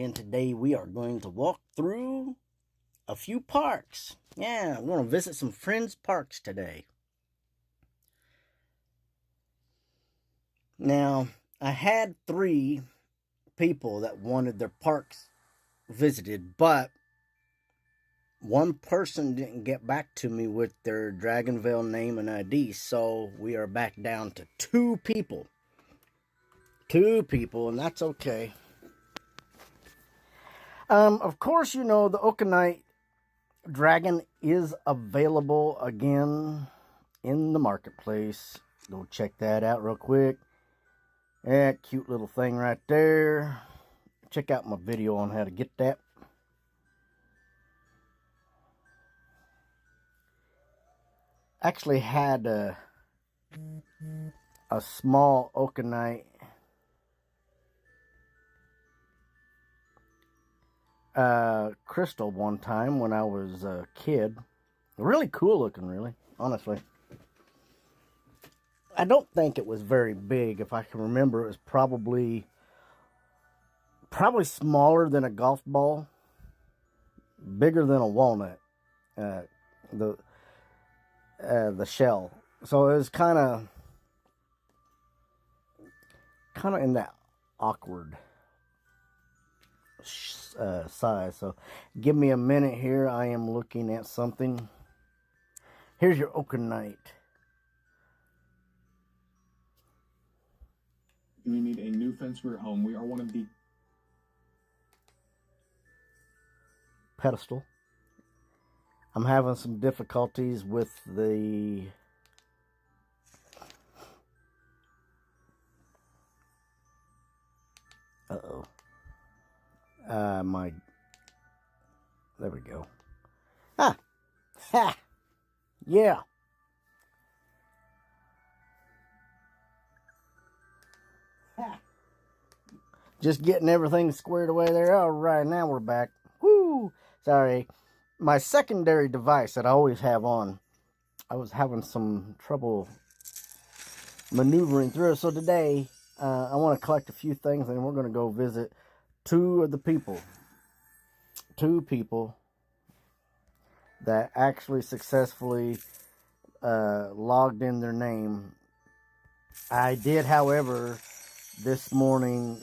again. Today we are going to walk through a few parks. Yeah, we're going to visit some friends' parks today. Now, I had 3 people that wanted their parks visited, but one person didn't get back to me with their Dragonvale name and ID, so we are back down to 2 people. 2 people, and that's okay. Of course, you know, the Okanite Dragon is available again in the marketplace. Go check that out real quick. That cute little thing right there. Check out my video on how to get that. Actually had a small Okanite crystal one time when I was a kid. Really cool looking, really, honestly. I don't think it was very big. If I can remember, it was probably smaller than a golf ball, bigger than a walnut, the shell. So it was kind of in that awkward size. So give me a minute here. I am looking at something. Here's your Okanite. You need a new fence for your home. We are one of the pedestal. I'm having some difficulties with the there we go. Ha! Yeah. Just getting everything squared away there. All right, now we're back. Woo! Sorry. My secondary device that I always have on, I was having some trouble maneuvering through it. So today, I want to collect a few things, and we're going to go visit 2 of the people. 2 people that actually successfully logged in their name. I did, however, this morning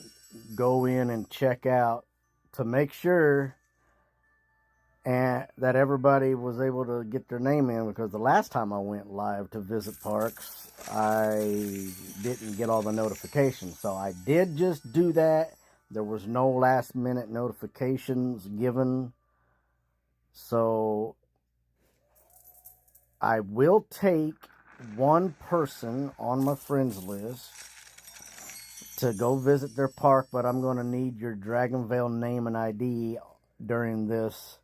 go in and check out to make sure that everybody was able to get their name in, because the last time I went live to visit parks, I didn't get all the notifications. So I did just do that. There was no last minute notifications given. So I will take one person on my friends list to go visit their park, but I'm going to need your Dragonvale name and ID during this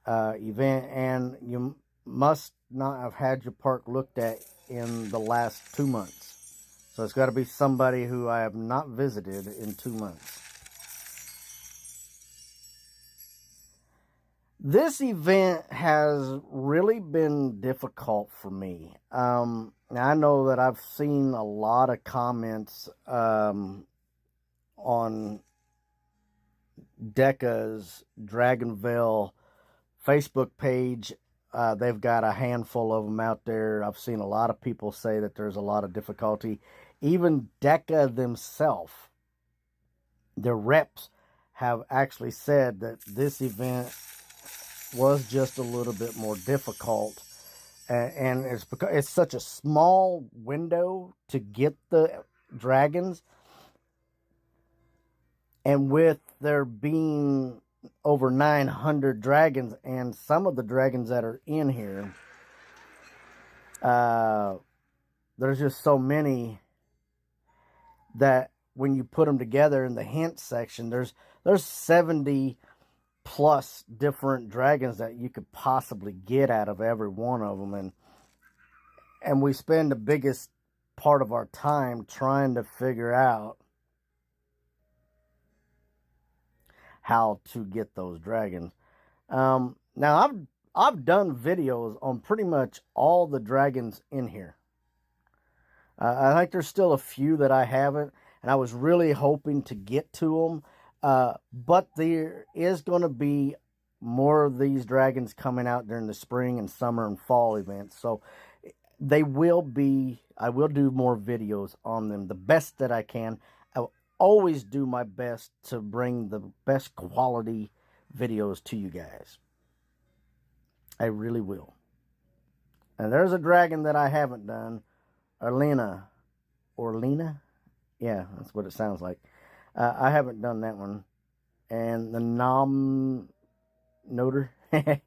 event, and you must not have had your park looked at in the last 2 months. So it's got to be somebody who I have not visited in 2 months. This event has really been difficult for me. Now I know that I've seen a lot of comments on DECA's Dragonvale Facebook page. They've got a handful of them out there. I've seen a lot of people say that there's a lot of difficulty. Even DECA themselves, their reps, have actually said that this event was just a little bit more difficult. And it's because it's such a small window to get the dragons. And with there being over 900 dragons, and some of the dragons that are in here, there's just so many that when you put them together in the hint section, there's 70 plus different dragons that you could possibly get out of every one of them, and we spend the biggest part of our time trying to figure out how to get those dragons. Now I've done videos on pretty much all the dragons in here. I think there's still a few that I haven't, and I was really hoping to get to them, But there is going to be more of these dragons coming out during the spring and summer and fall events. So they will be, I will do more videos on them, the best that I can. I will always do my best to bring the best quality videos to you guys. I really will. And there's a dragon that I haven't done, Orlena. Yeah, that's what it sounds like. I haven't done that one. And the Nom Noter. I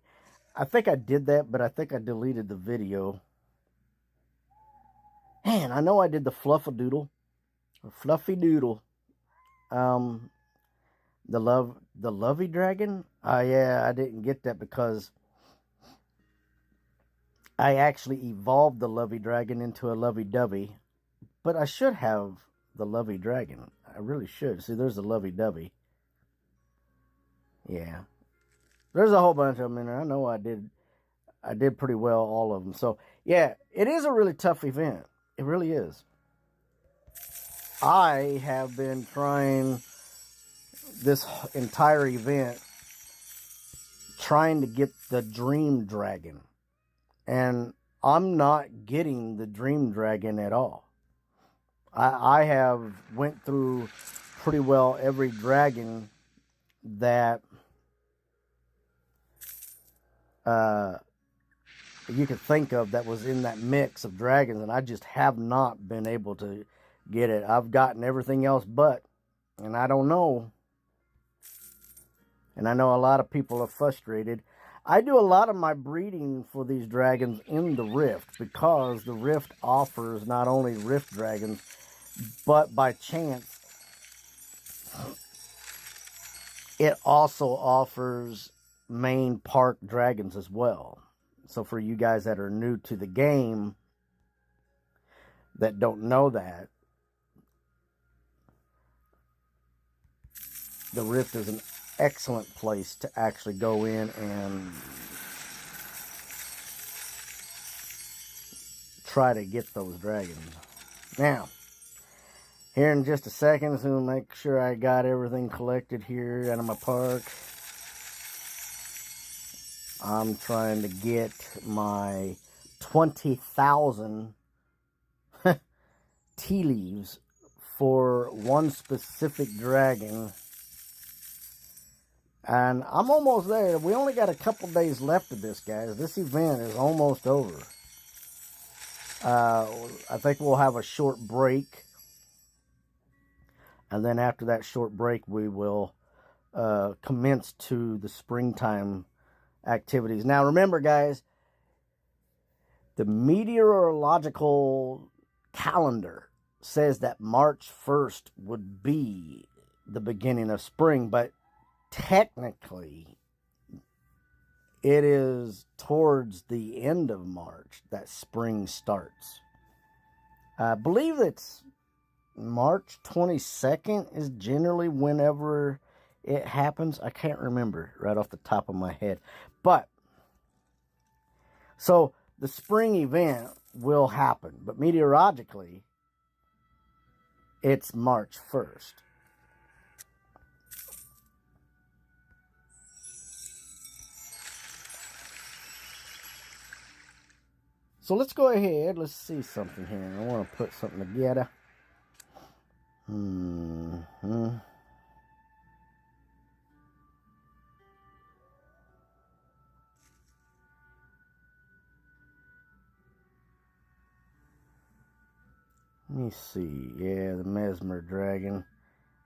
think I did that, but I think I deleted the video. Man, I know I did the Fluffy Doodle. The Lovey Dragon. Yeah, I didn't get that because I actually evolved the Lovey Dragon into a Lovey Dovey. But I should have the Lovey Dragon. I really should. See, there's the Lovey Dovey. Yeah. There's a whole bunch of them in there. I know I did pretty well, all of them. So, yeah, it is a really tough event. It really is. I have been trying this entire event trying to get the Dream Dragon. And I'm not getting the Dream Dragon at all. I have went through pretty well every dragon that you could think of that was in that mix of dragons, and I just have not been able to get it. I've gotten everything else but, and I don't know. And I know a lot of people are frustrated. I do a lot of my breeding for these dragons in the Rift because the Rift offers not only Rift dragons, but by chance, it also offers main park dragons as well. So for you guys that are new to the game, that don't know that, the Rift is an excellent place to actually go in and try to get those dragons. Now, here in just a second, I'm going to make sure I got everything collected here out of my park. I'm trying to get my 20,000 tea leaves for one specific dragon. And I'm almost there. We only got a couple days left of this, guys. This event is almost over. I think we'll have a short break. And then after that short break, we will commence to the springtime activities. Now, remember, guys, the meteorological calendar says that March 1st would be the beginning of spring, but technically, it is towards the end of March that spring starts. I believe it's March 22nd is generally whenever it happens. I can't remember right off the top of my head. But, so the spring event will happen. But meteorologically, it's March 1st. So let's go ahead. Let's see something here. I want to put something together. Let me see. Yeah, the Mesmer Dragon.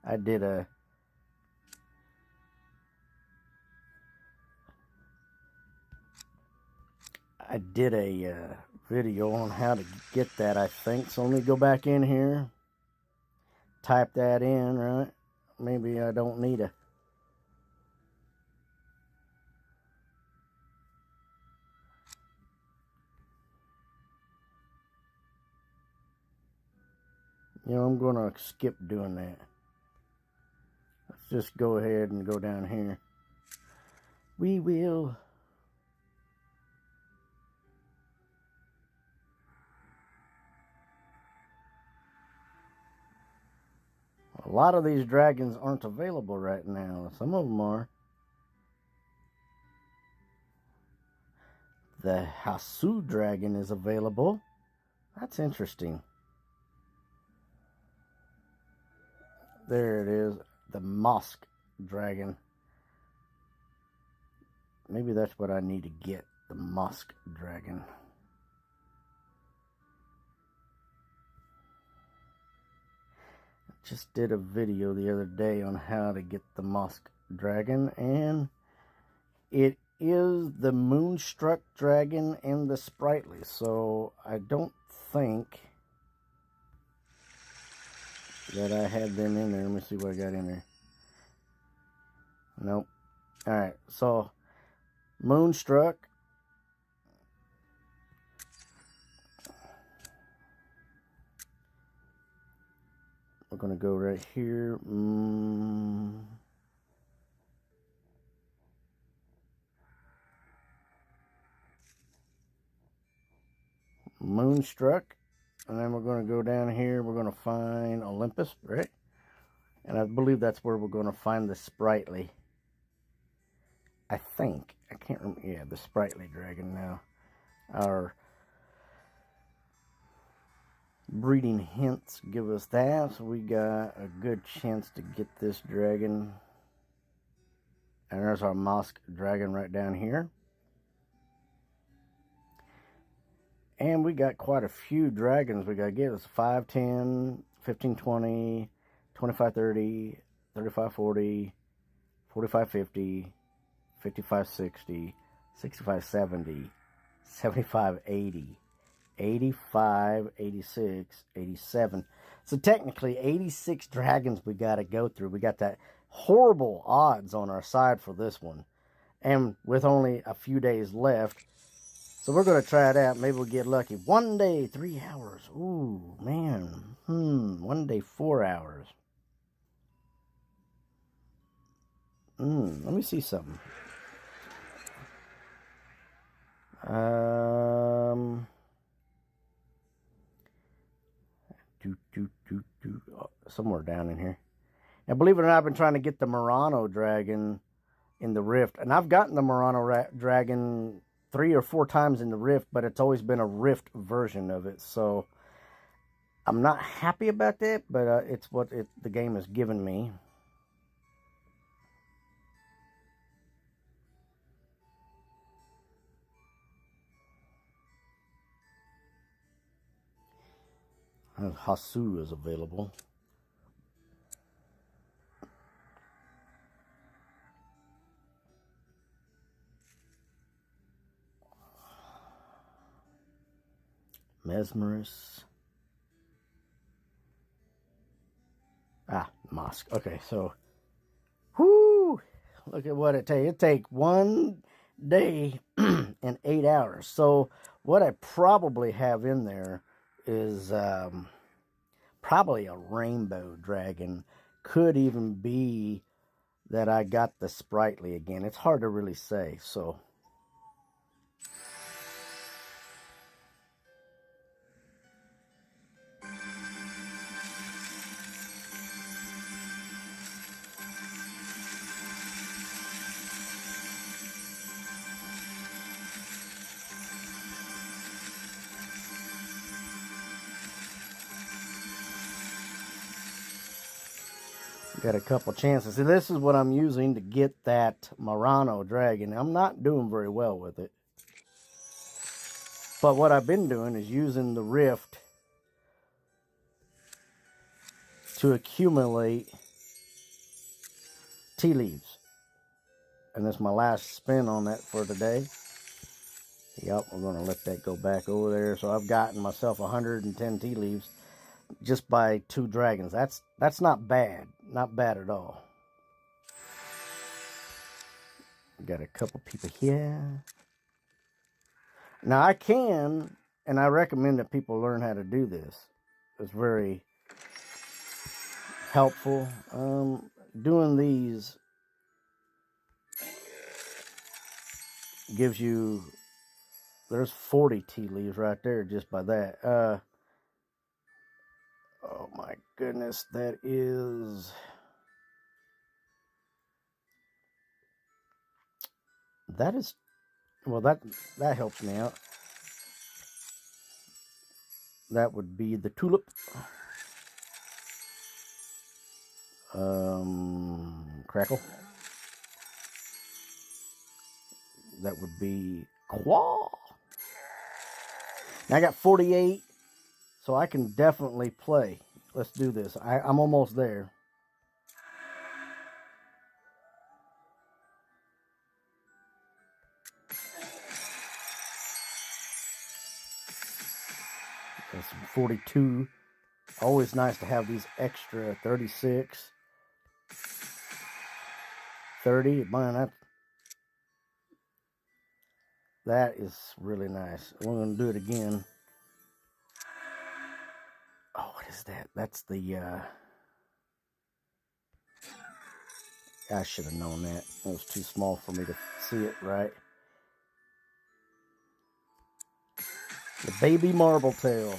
I did a video on how to get that, I think. So let me go back in here. Type that in, right? Maybe I don't need a... You know, I'm going to skip doing that. Let's just go ahead and go down here. We will... A lot of these dragons aren't available right now. Some of them are. The Hasu dragon is available. That's interesting. There it is. The Mosque dragon. Maybe that's what I need to get. The Mosque dragon. Just did a video the other day on how to get the Mosque dragon, and it is the Moonstruck dragon and the Sprightly, so I don't think that I had them in there. Let me see what I got in there. Nope. Alright, so Moonstruck, we're going to go right here. Moonstruck. And then we're going to go down here. We're going to find Olympus, right? And I believe that's where we're going to find the Sprightly. I think. I can't remember. Yeah, the Sprightly dragon now. Our breeding hints give us that, so we got a good chance to get this dragon. And there's our Mosque dragon right down here. And we got quite a few dragons we got to get. It's 5, 10, 15, 20, 25, 30, 35, 40, 45, 50, 55, 60, 65, 70, 75, 80. 85, 86, 87. So technically 86 dragons we got to go through. We got that horrible odds on our side for this one. And with only a few days left. So we're going to try it out. Maybe we'll get lucky. 1 day, 3 hours. Ooh, man. 1 day, 4 hours. Let me see something. Somewhere down in here. Now, believe it or not, I've been trying to get the Murano dragon in the Rift. And I've gotten the Murano dragon 3 or 4 times in the Rift, but it's always been a Rift version of it. So, I'm not happy about that, but it's what the game has given me. Hasu is available. Mesmerus. Mosque. Okay, so, whoo! Look at what it takes. It takes 1 day and 8 hours. So, what I probably have in there is probably a rainbow dragon. Could even be that I got the Sprightly again. It's hard to really say, so. Got a couple chances. See, this is what I'm using to get that Murano dragon. I'm not doing very well with it. But what I've been doing is using the Rift to accumulate tea leaves. And that's my last spin on that for today. Yep, we're going to let that go back over there. So I've gotten myself 110 tea leaves just by 2 dragons. That's not bad. Not bad at all. Got a couple people here. Now I can, and I recommend that people learn how to do this. It's very helpful. Doing these gives you, there's 40 tea leaves right there just by that. Oh my goodness, that is... That is... Well, that helps me out. That would be the tulip. Crackle. That would be Quaw. Now I got 48, so I can definitely play. Let's do this. I'm almost there. That's 42. Always nice to have these extra 36. 30. Man, that is really nice. We're going to do it again. Oh, what is that? That's the... I should have known that. It was too small for me to see it right. The baby marble tail.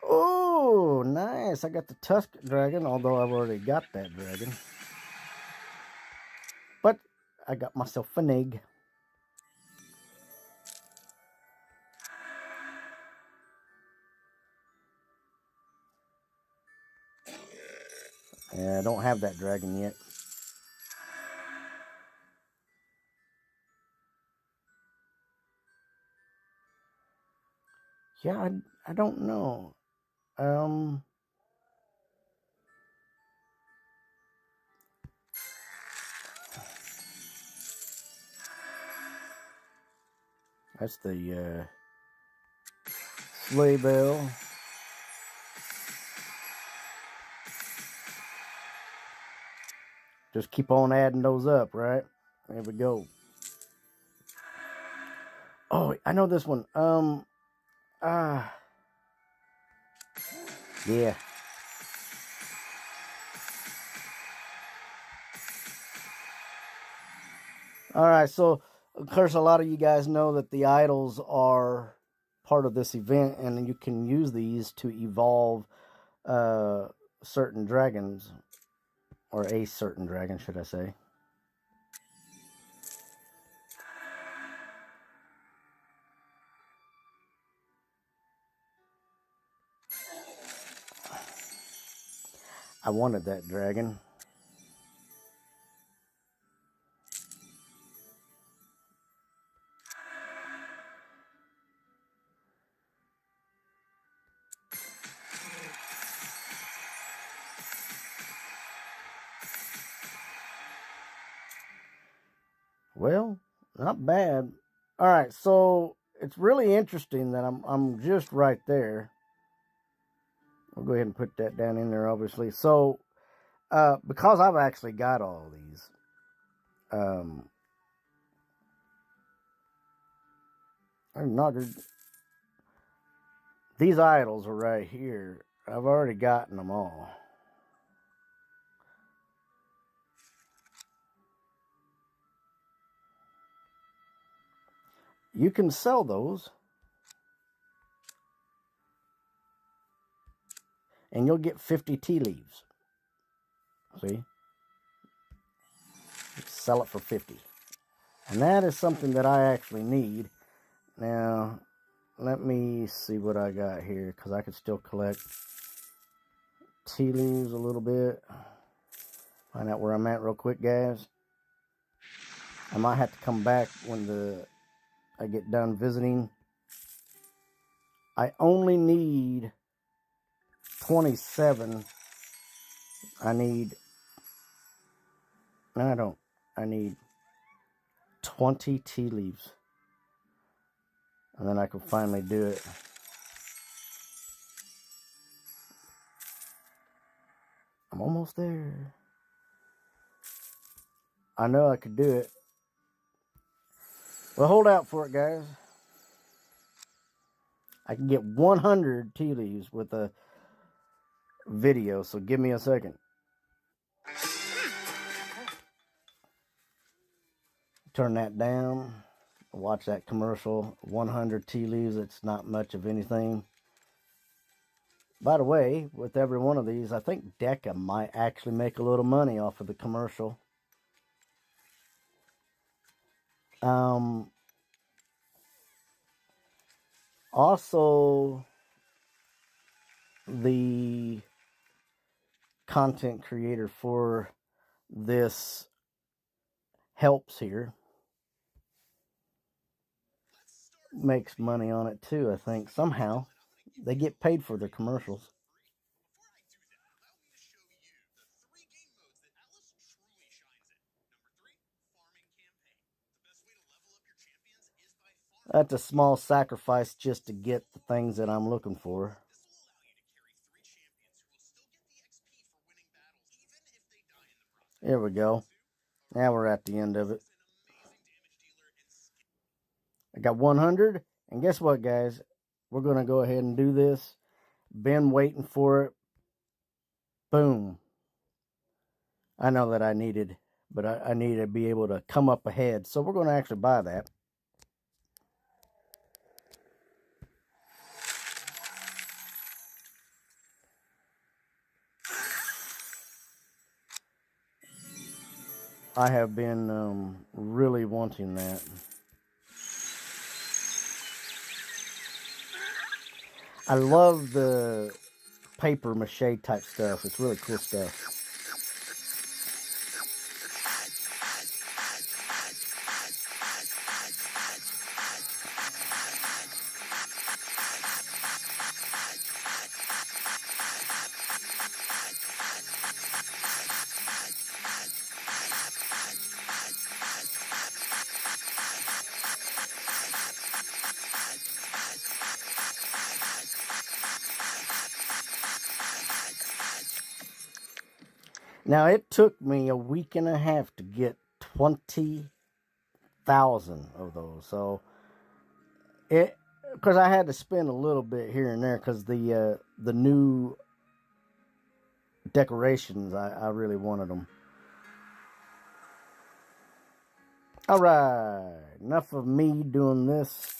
Oh, nice. I got the Tusk Dragon, although I've already got that dragon. But I got myself an egg. And I don't have that dragon yet. Yeah, I don't know. That's the sleigh bell. Just keep on adding those up, right? There we go. Oh, I know this one. Yeah. All right, so of course a lot of you guys know that the idols are part of this event, and you can use these to evolve certain dragons, or a certain dragon, should I say. I wanted that dragon. Well, not bad. All right, so it's really interesting that I'm just right there. I'll go ahead and put that down in there, obviously. So, because I've actually got all these, I'm not. These idols are right here. I've already gotten them all. You can sell those, and you'll get 50 tea leaves. See? Sell it for 50. And that is something that I actually need. Now, let me see what I got here, because I could still collect tea leaves a little bit. Find out where I'm at real quick, guys. I might have to come back when I get done visiting. I only need 27. I need 20 tea leaves. And then I can finally do it. I'm almost there. I know I could do it. Well, hold out for it, guys. I can get 100 tea leaves with a video, so give me a second. Turn that down. Watch that commercial. 100 tea leaves. It's not much of anything. By the way, with every one of these, I think Deca might actually make a little money off of the commercial. Also, the content creator for this helps here makes money on it too. I think somehow they get paid for their commercials. That's a small sacrifice just to get the things that I'm looking for. Here we go. Now we're at the end of it. I got 100. And guess what, guys? We're going to go ahead and do this. Been waiting for it. Boom. I know that I needed, but I need to be able to come up ahead. So we're going to actually buy that. I have been really wanting that. I love the paper mache type stuff. It's really cool stuff. Now, it took me a week and a half to get 20,000 of those. So, because I had to spend a little bit here and there because the new decorations, I really wanted them. All right, enough of me doing this.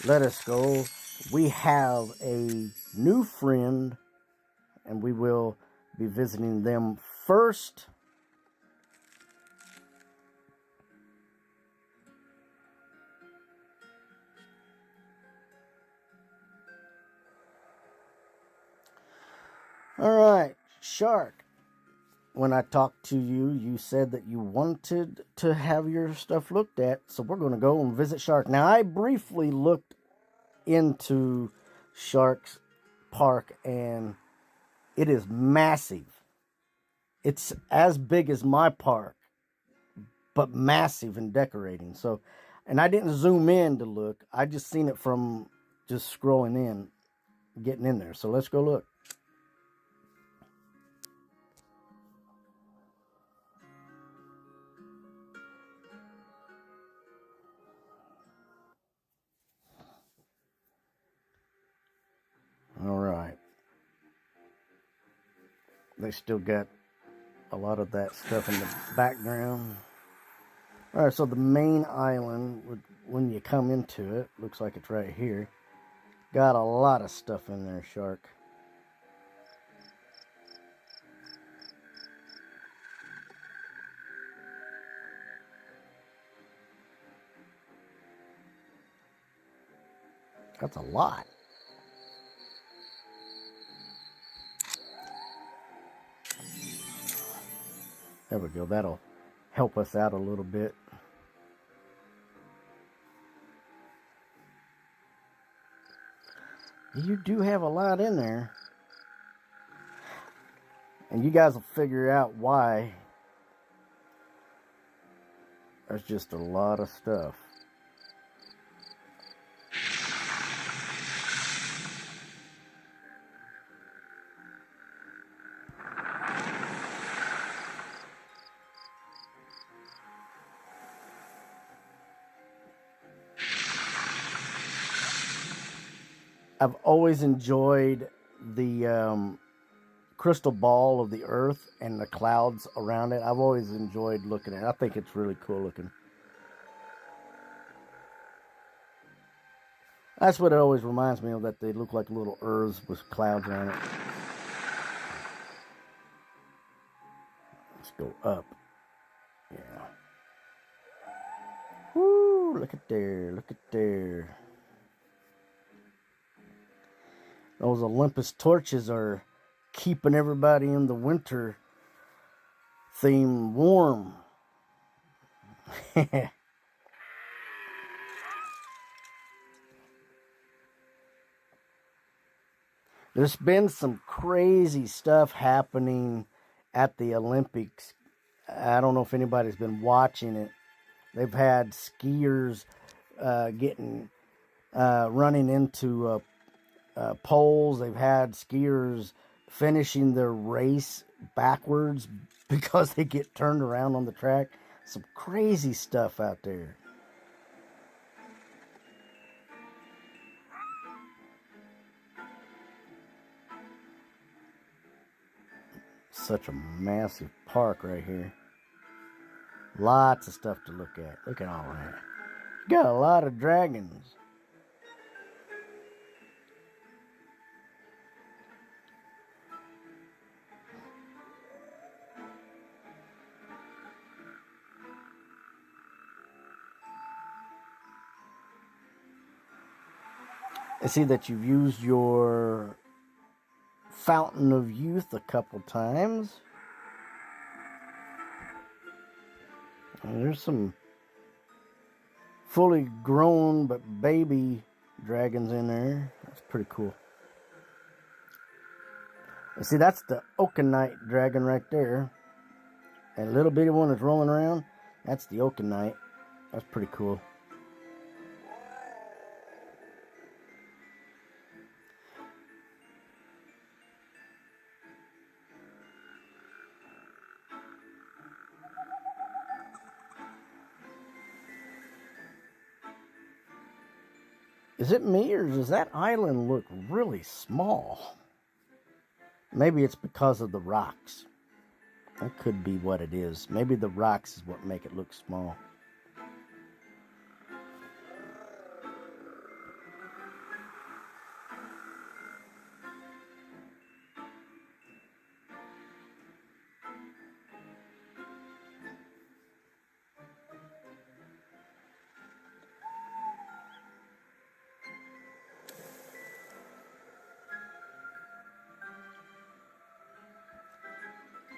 Let us go. We have a new friend, and we will be visiting them first. All right, Shark. When I talked to you, you said that you wanted to have your stuff looked at, so we're going to go and visit Shark. Now, I briefly looked into Shark's Park, and it is massive. It's as big as my park, but massive in decorating. So, and I didn't zoom in to look. I just seen it from just scrolling in, getting in there. So let's go look. All right. They still got a lot of that stuff in the background. All right, so the main island, when you come into it, looks like it's right here. Got a lot of stuff in there, Shark. That's a lot. There we go. That'll help us out a little bit. You do have a lot in there. And you guys will figure out why. There's just a lot of stuff. I've always enjoyed the crystal ball of the earth and the clouds around it. I've always enjoyed looking at it. I think it's really cool looking. That's what it always reminds me of, that they look like little earths with clouds on it. Let's go up. Yeah. Woo, look at there, look at there. Those Olympus torches are keeping everybody in the winter theme warm. There's been some crazy stuff happening at the Olympics. I don't know if anybody's been watching it. They've had skiers running into poles. They've had skiers finishing their race backwards because they get turned around on the track. Some crazy stuff out there. Such a massive park right here. Lots of stuff to look at. Look at all that. Got a lot of dragons. I see that you've used your Fountain of Youth a couple times. And there's some fully grown but baby dragons in there. That's pretty cool. And see, that's the Oakenite dragon right there. That little bitty one that's rolling around, that's the Oakenite. That's pretty cool. Is it me, or does that island look really small? Maybe it's because of the rocks. That could be what it is. Maybe the rocks is what make it look small.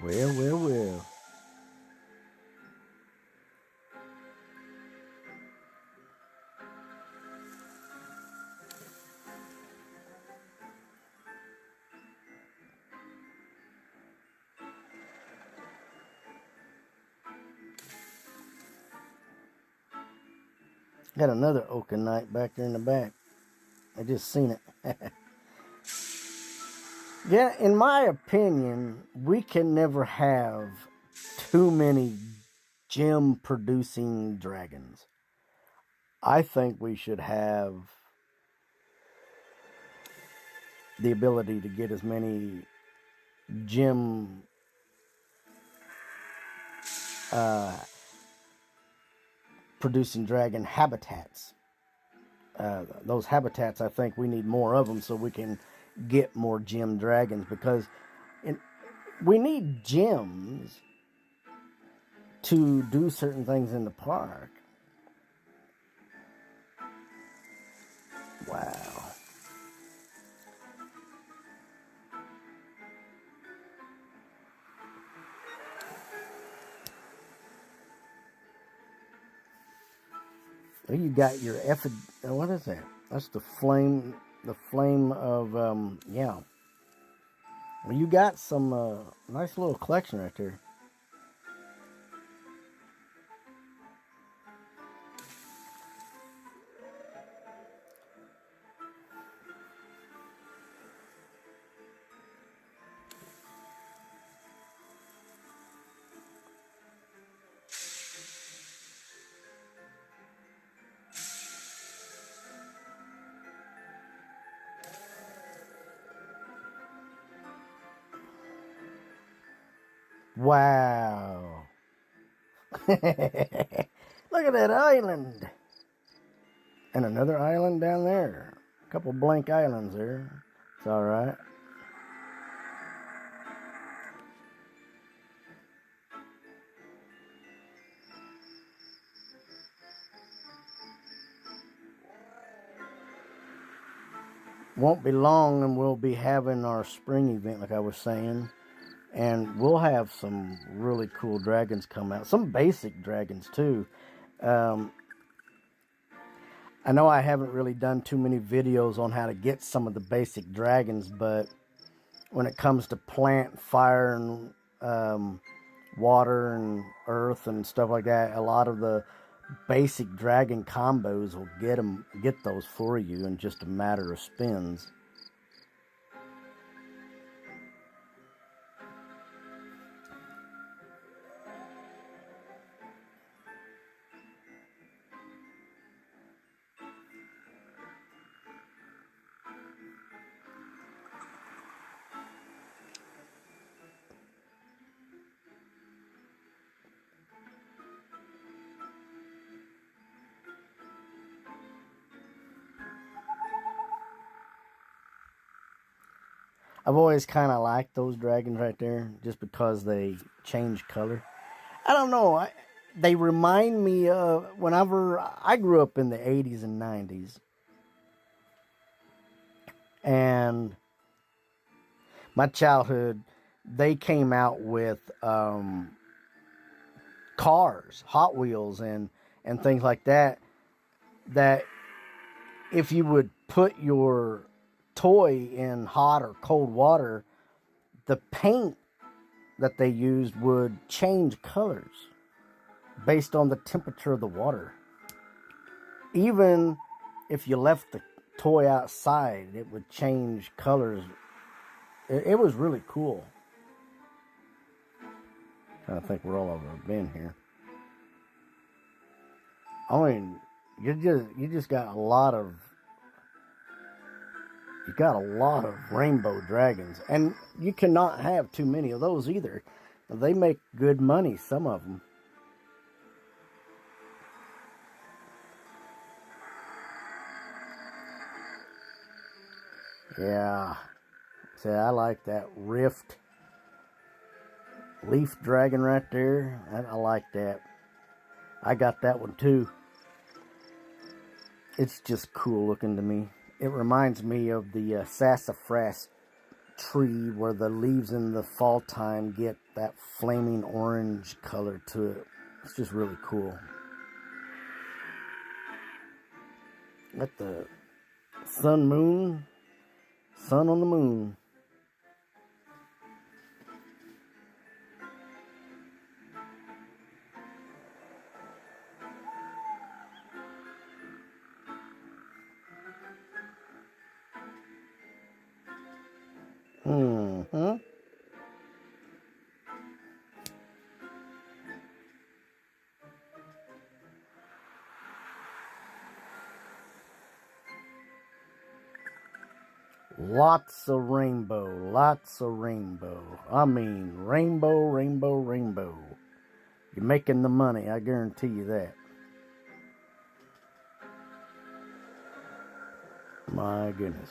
Well. Got another Oakenite back there in the back. I just seen it. Yeah, in my opinion, we can never have too many gem producing dragons. I think we should have the ability to get as many gem producing dragon habitats. Those habitats, I think we need more of them so we can get more gem dragons, because we need gems to do certain things in the park. Wow. Well, you got your what is that? That's the flame of, yeah. Well, you got some nice little collection right there. Wow. Look at that island. And another island down there. A couple blank islands there. It's alright. Won't be long and we'll be having our spring event, like I was saying. And we'll have some really cool dragons come out. Some basic dragons, too. I know I haven't really done too many videos on how to get some of the basic dragons, but when it comes to plant, fire, and water, and earth, and stuff like that, a lot of the basic dragon combos will get those for you in just a matter of spins. I've always kind of liked those dragons right there, just because they change color. I don't know. They remind me of whenever I grew up in the 80s and 90s. And my childhood, they came out with cars, Hot Wheels, and things like that. That if you would put your toy in hot or cold water, the paint that they used would change colors based on the temperature of the water. Even if you left the toy outside, it would change colors. It was really cool. I think we're all over a bin here. I mean, you just got a lot of rainbow dragons, and you cannot have too many of those either. They make good money, some of them. Yeah, see, I like that Rift Leaf Dragon right there. I like that. I got that one too. It's just cool looking to me. It reminds me of the sassafras tree, where the leaves in the fall time get that flaming orange color to it. It's just really cool. Got the sun on the moon. Mm-hmm. Lots of rainbow. I mean, rainbow. You're making the money, I guarantee you that. My goodness.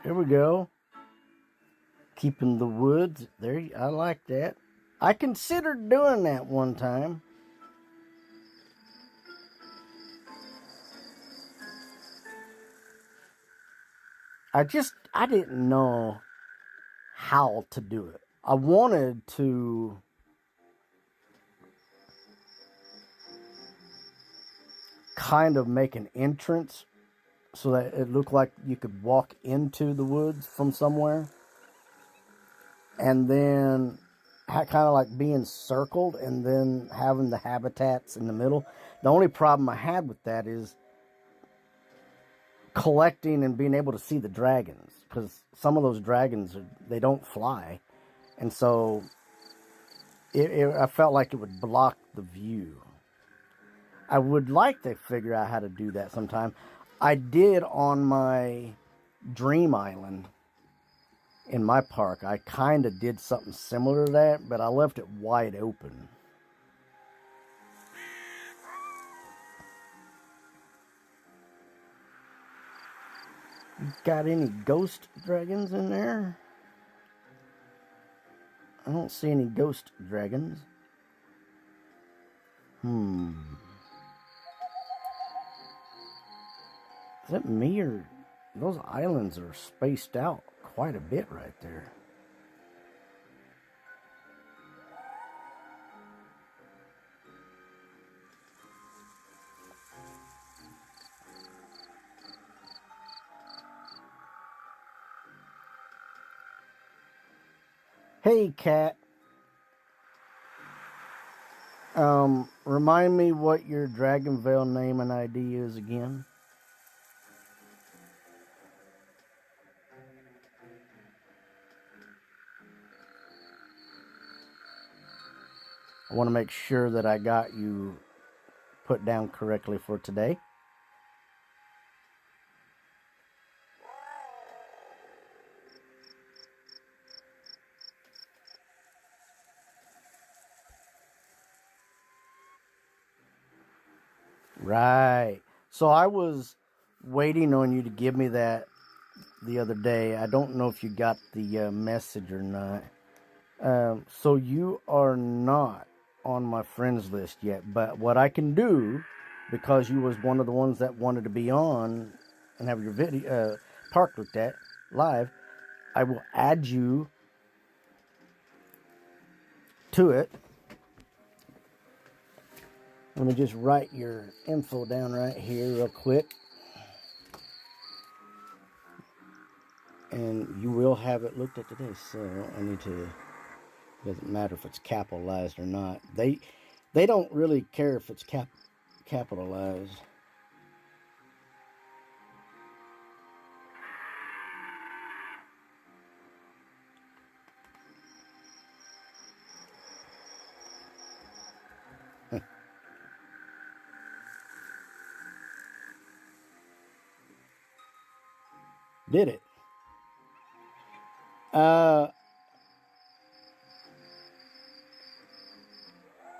Here we go. Keeping the woods. There, I like that. I considered doing that one time. I didn't know how to do it. I wanted to kind of make an entrance so that it looked like you could walk into the woods from somewhere. And then kind of like being circled and then having the habitats in the middle. The only problem I had with that is collecting and being able to see the dragons, because some of those dragons they don't fly, and so I felt like it would block the view. I would like to figure out how to do that sometime. I did on my Dream Island in my park, I kind of did something similar to that, but I left it wide open. You got any ghost dragons in there? I don't see any ghost dragons. Is that me, or those islands are spaced out quite a bit right there? Hey, cat. Remind me what your Dragonvale name and ID is again. I want to make sure that I got you put down correctly for today. Right. So I was waiting on you to give me that the other day. I don't know if you got the message or not. So you are not on my friends list yet. But what I can do, because you was one of the ones that wanted to be on and have your video park looked at live, I will add you to it. Let me just write your info down right here real quick. And you will have it looked at today. So I need to, doesn't matter if it's capitalized or not. They don't really care if it's capitalized. Did it?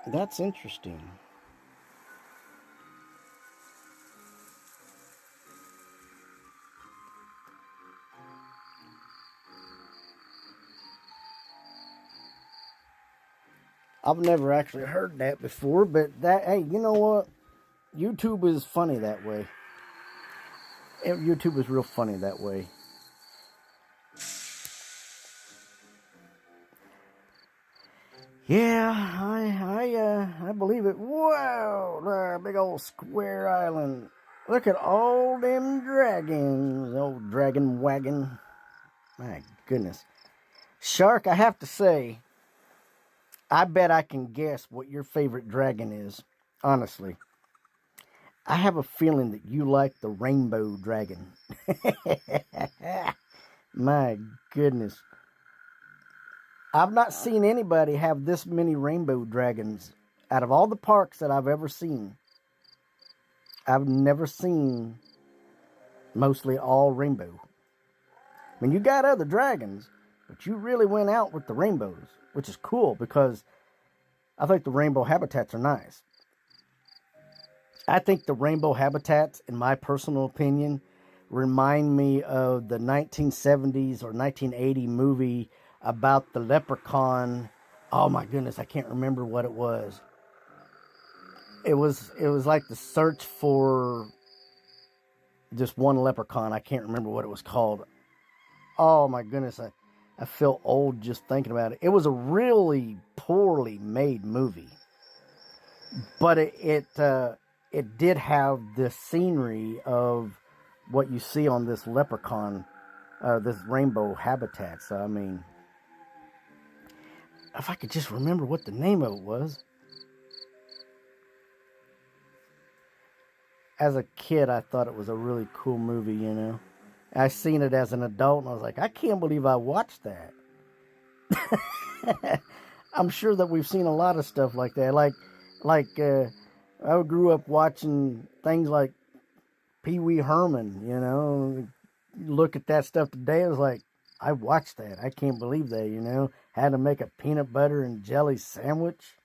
That's interesting. I've never actually heard that before, but that, hey, you know what? YouTube is funny that way. YouTube is real funny that way. Yeah, I believe it. Wow, big old square island. Look at all them dragons. Old dragon wagon. My goodness. Shark, I have to say, I bet I can guess what your favorite dragon is. Honestly. I have a feeling that you like the rainbow dragon. My goodness. I've not seen anybody have this many rainbow dragons. Out of all the parks that I've ever seen, I've never seen mostly all rainbow. I mean, you got other dragons, but you really went out with the rainbows, which is cool because I think the rainbow habitats are nice. I think the rainbow habitats, in my personal opinion, remind me of the 1970s or 1980 movie about the leprechaun. Oh my goodness, I can't remember what it was. It was like the search for just one leprechaun. I can't remember what it was called. Oh my goodness, I feel old just thinking about it. It was a really poorly made movie, but it did have the scenery of what you see on this leprechaun, this rainbow habitat. So I mean, if I could just remember what the name of it was. As a kid, I thought it was a really cool movie, you know. I seen it as an adult, and I was like, I can't believe I watched that. I'm sure that we've seen a lot of stuff like that. I grew up watching things like Pee Wee Herman, you know. Look at that stuff today, it was like, I watched that. I can't believe that, you know. Had to make a peanut butter and jelly sandwich.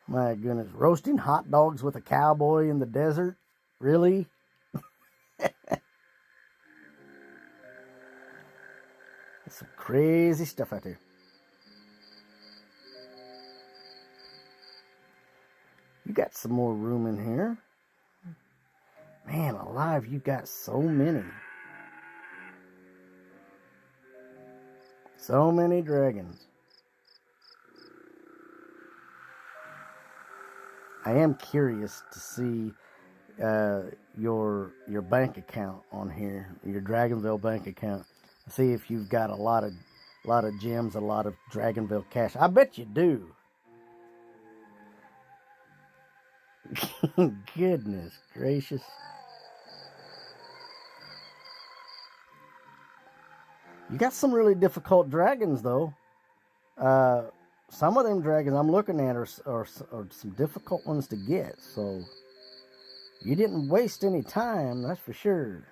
My goodness. Roasting hot dogs with a cowboy in the desert? Really? That's some crazy stuff out there. You got some more room in here. Man alive, you got so many. So many dragons. I am curious to see your bank account on here, your Dragonville bank account. See if you've got a lot of gems, a lot of Dragonville cash. I bet you do. Goodness gracious. You got some really difficult dragons, though. Some of them dragons I'm looking at are some difficult ones to get. So you didn't waste any time, that's for sure.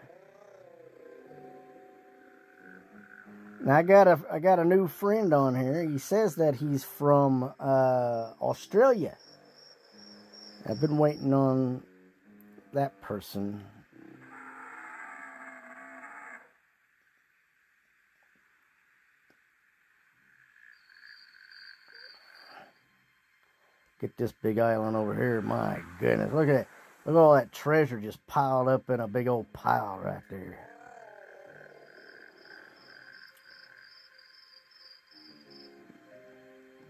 Now I got a new friend on here. He says that he's from Australia. I've been waiting on that person. Get this big island over here. My goodness. Look at that. Look at all that treasure just piled up in a big old pile right there.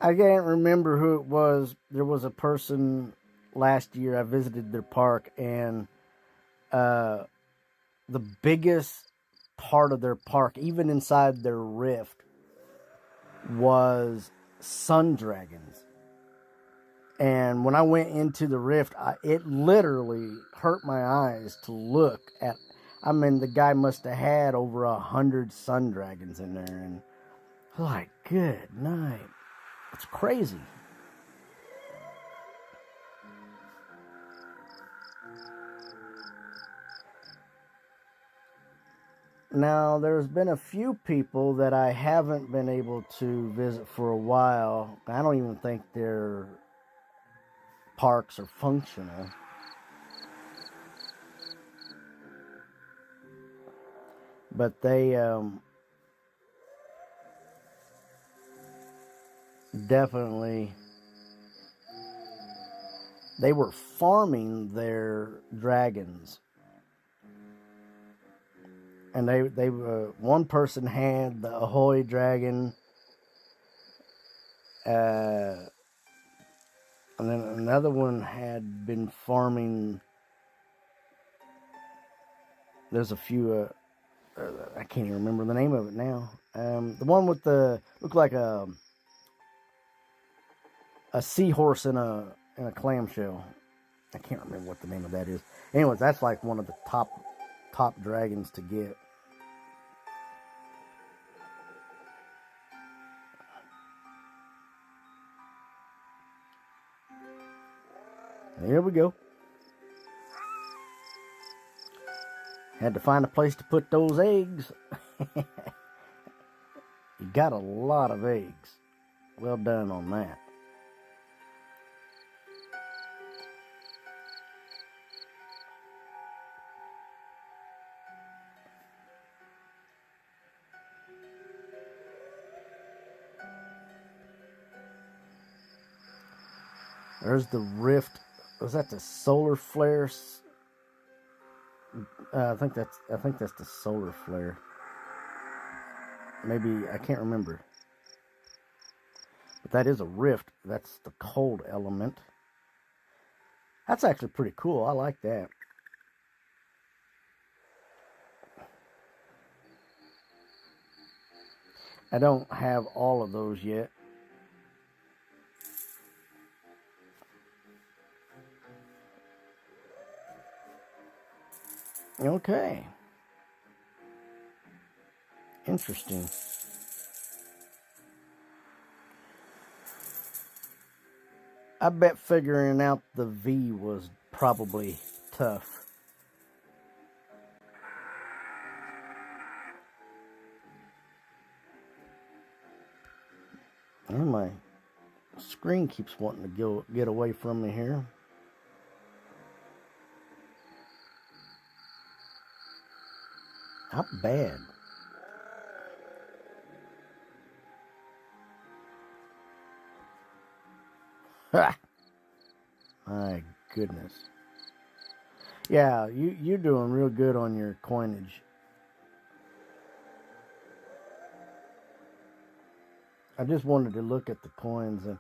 I can't remember who it was. There was a person last year I visited their park, and the biggest part of their park, even inside their rift, was sun dragons. And when I went into the rift, it literally hurt my eyes to look at. I mean, the guy must have had over 100 sun dragons in there, and I was like, good night. It's crazy. Now, there's been a few people that I haven't been able to visit for a while. I don't even think their parks are functional. But they definitely, they were farming their dragons. And they one person had the Ahoy dragon, and then another one had been farming. There's a few. I can't even remember the name of it now. The one with the looked like a seahorse in a clamshell. I can't remember what the name of that is. Anyways, that's like one of the top dragons to get. There we go. Had to find a place to put those eggs. You got a lot of eggs. Well done on that. There's the rift. Was that the solar flare? I think that's the solar flare. Maybe, I can't remember. But that is a rift. That's the cold element. That's actually pretty cool. I like that. I don't have all of those yet. Okay. Interesting. I bet figuring out the V was probably tough. And my screen keeps wanting to get away from me here. Not bad. Ha! My goodness. Yeah, you're doing real good on your coinage. I just wanted to look at the coins, and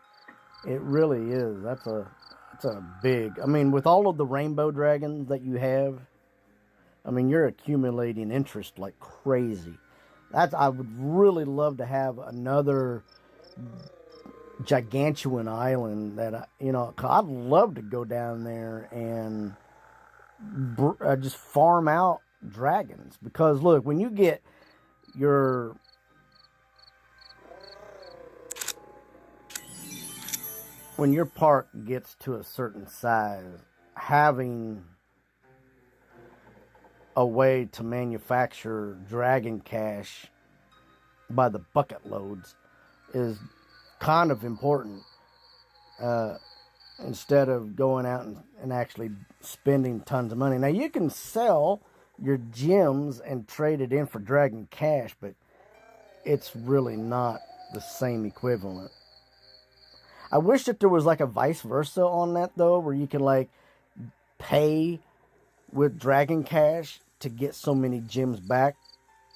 it really is. That's a big. I mean, with all of the rainbow dragons that you have, I mean, you're accumulating interest like crazy. I would really love to have another gigantuan island that I'd love to go down there and just farm out dragons, because look, when you get when your park gets to a certain size, having a way to manufacture dragon cash by the bucket loads is kind of important, instead of going out and actually spending tons of money. Now, you can sell your gems and trade it in for dragon cash, but it's really not the same equivalent. I wish that there was like a vice versa on that, though, where you can like pay with dragon cash to get so many gems back.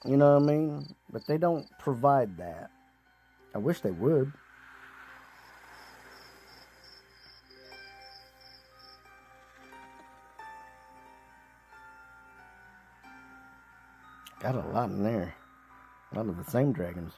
You know what I mean? But they don't provide that. I wish they would. Got a lot in there. A lot of the same dragons.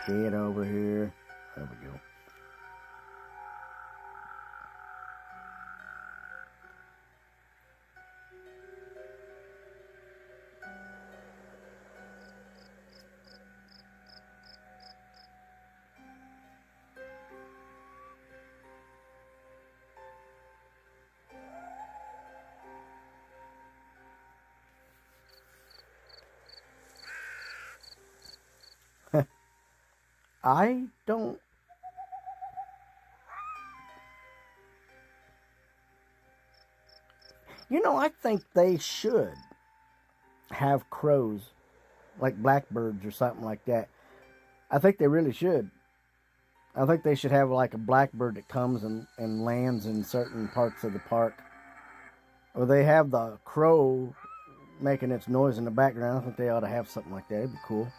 Get over here. There we go. I don't. I think they should have crows, like blackbirds or something like that. I think they really should. I think they should have like a blackbird that comes and lands in certain parts of the park. Or they have the crow making its noise in the background. I think they ought to have something like that. It'd be cool.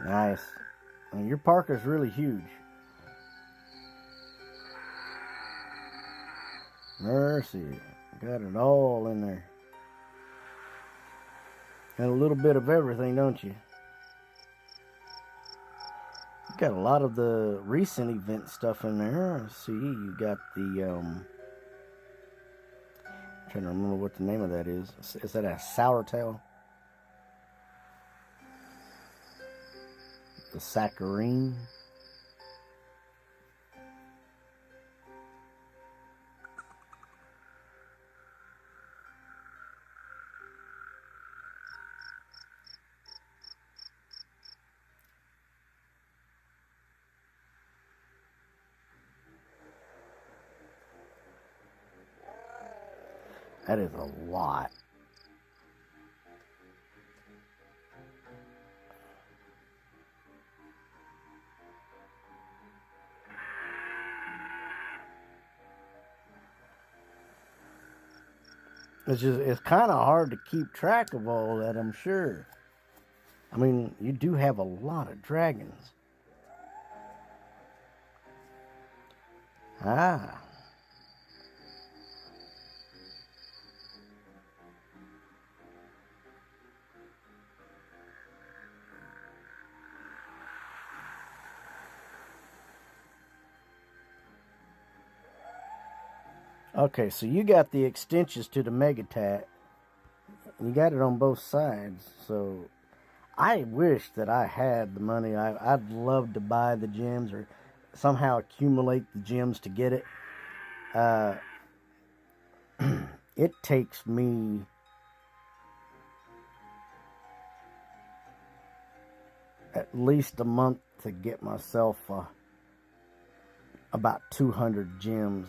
Nice. And your park is really huge. Mercy. Got it all in there. And a little bit of everything, don't you? You got a lot of the recent event stuff in there. See, you got the I'm trying to remember what the name of that is. Is that a Sourtail? The Saccharine. That is a lot. It's kind of hard to keep track of all that, I'm sure. I mean, you do have a lot of dragons. Ah. Okay, so you got the extensions to the Megatat. And you got it on both sides. So I wish that I had the money. I'd love to buy the gems or somehow accumulate the gems to get it. It takes me at least a month to get myself about 200 gems.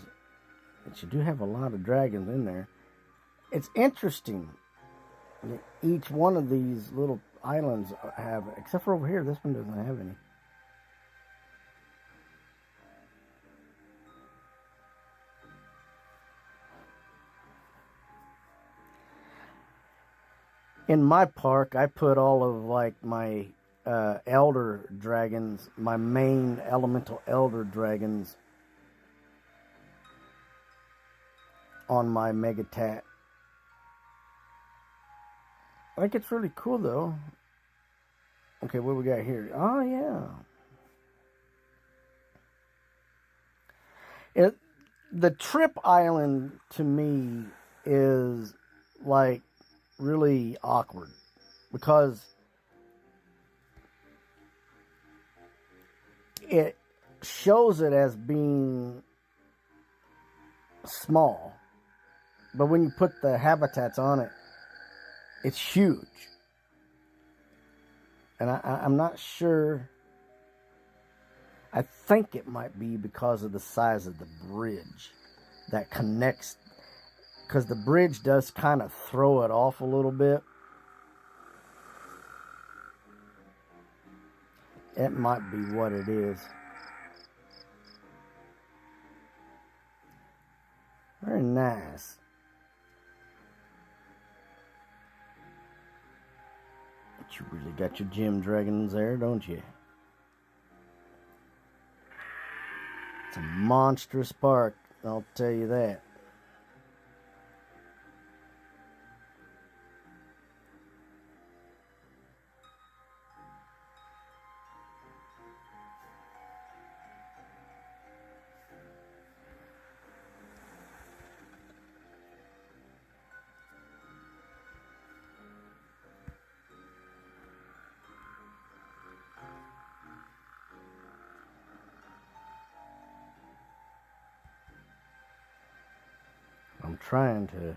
But you do have a lot of dragons in there. It's interesting. Each one of these little islands have, except for over here, this one doesn't have any. In my park, I put all of like my elder dragons, my main elemental elder dragons, on my Megatat. I think it's really cool though. Okay, what we got here? Oh yeah. The trip island to me is like really awkward because it shows it as being small, but when you put the habitats on it, it's huge. And I'm not sure. I think it might be because of the size of the bridge that connects, because the bridge does kind of throw it off a little bit. It might be what it is. Very nice. But you really got your gem dragons there, don't you? It's a monstrous park, I'll tell you that. I'm trying to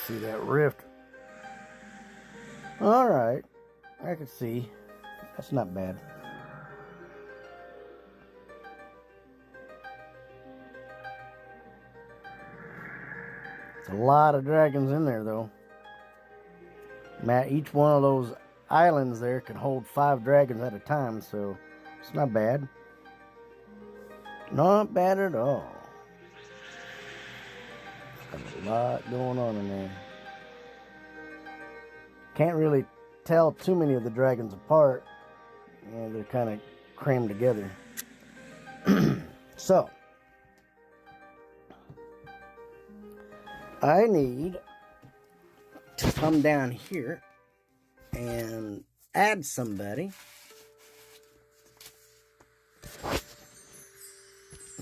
see that rift. All right, I can see. That's not bad. It's a lot of dragons in there, though. Matt, each one of those islands there can hold 5 dragons at a time, so it's not bad. Not bad at all. There's a lot going on in there. Can't really tell too many of the dragons apart. Yeah, they're kind of crammed together. So, I need to come down here and add somebody.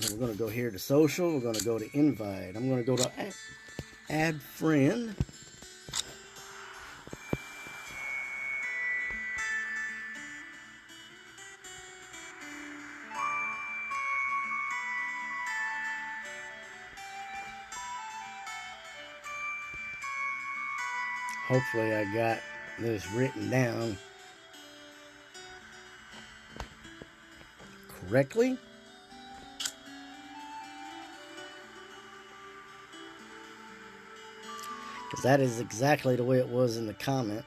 We're going to go here to social. We're going to go to invite. I'm going to go to add friend. Hopefully I got this written down correctly. Because that is exactly the way it was in the comment.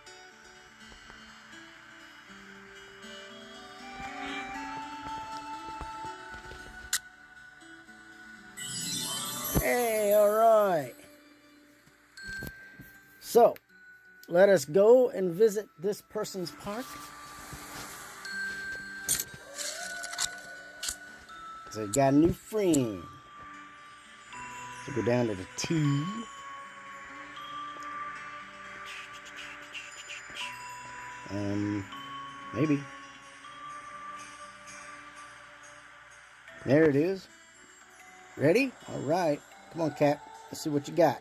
Hey, all right. So, let us go and visit this person's park. So you got a new friend. So go down to the T. Maybe. There it is. Ready? All right. Come on, Cap. Let's see what you got.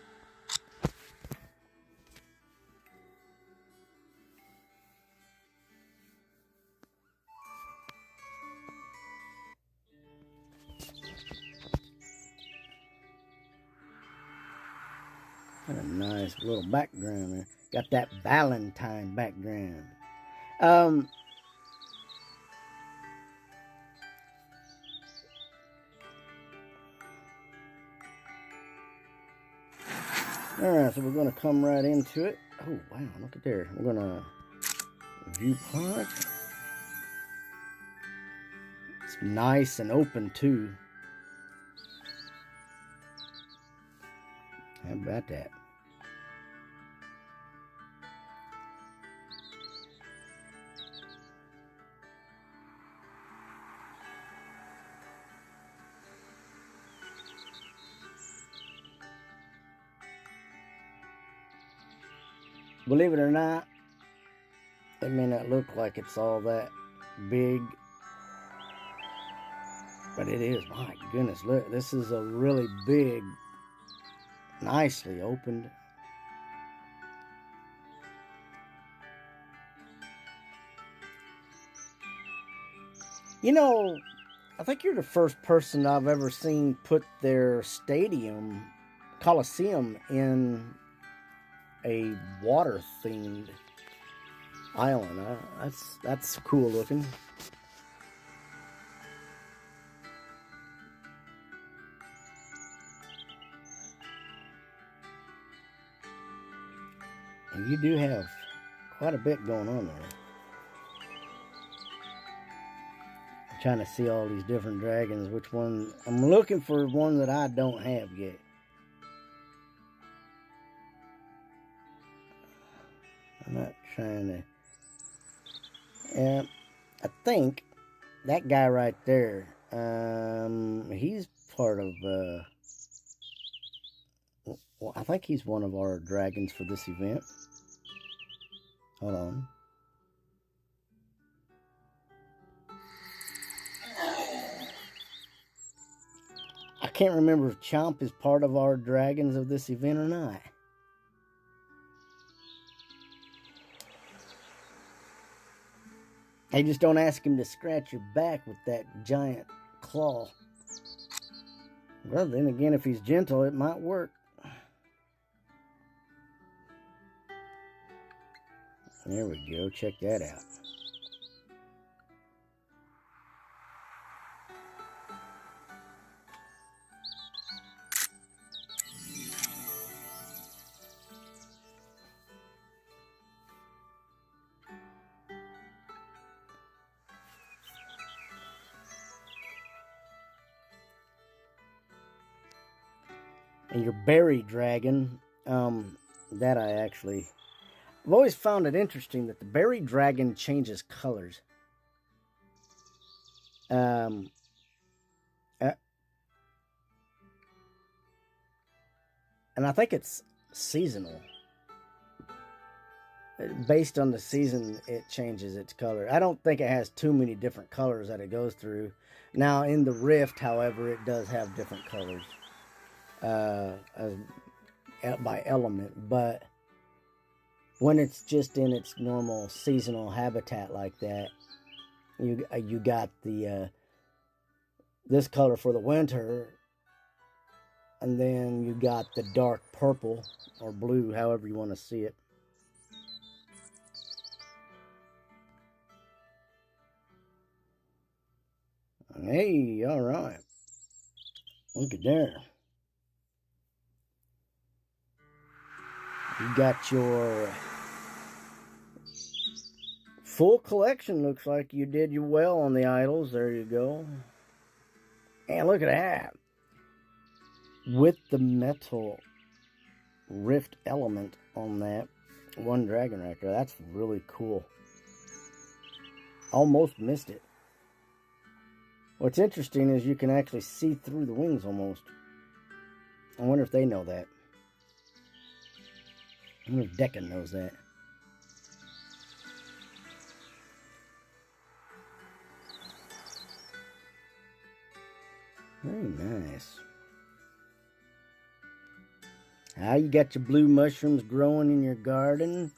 What a nice little background there. Got that Valentine background. Alright, so we're going to come right into it. Oh, wow, look at there. We're going to viewport. It's nice and open, too. How about that? Believe it or not, it may not look like it's all that big, but it is. My goodness, look, this is a really big, nicely opened. You know, I think you're the first person I've ever seen put their stadium, Coliseum, in a water-themed island. That's cool looking. And you do have quite a bit going on there. I'm trying to see all these different dragons. Which one? I'm looking for one that I don't have yet. I'm not trying to... I think that guy right there, he's part of, well, I think he's one of our dragons for this event. Hold on. I can't remember if Chomp is part of our dragons of this event or not. Hey, just don't ask him to scratch your back with that giant claw. Well, then again, if he's gentle, it might work. There we go. Check that out. And your berry dragon, that I've always found it interesting that the berry dragon changes colors. And I think it's seasonal. Based on the season, it changes its color. I don't think it has too many different colors that it goes through. Now, in the Rift, however, it does have different colors. By element, but when it's just in its normal seasonal habitat like that, you got the this color for the winter, and then you got the dark purple or blue, however you want to see it. Hey, all right, look at there. You got your full collection. Looks like you did you well on the idols. There you go. And look at that. With the metal rift element on that one dragon right there. That's really cool. Almost missed it. What's interesting is you can actually see through the wings almost. I wonder if they know that. I wonder if Deccan knows that. Very nice. How you got your blue mushrooms growing in your garden?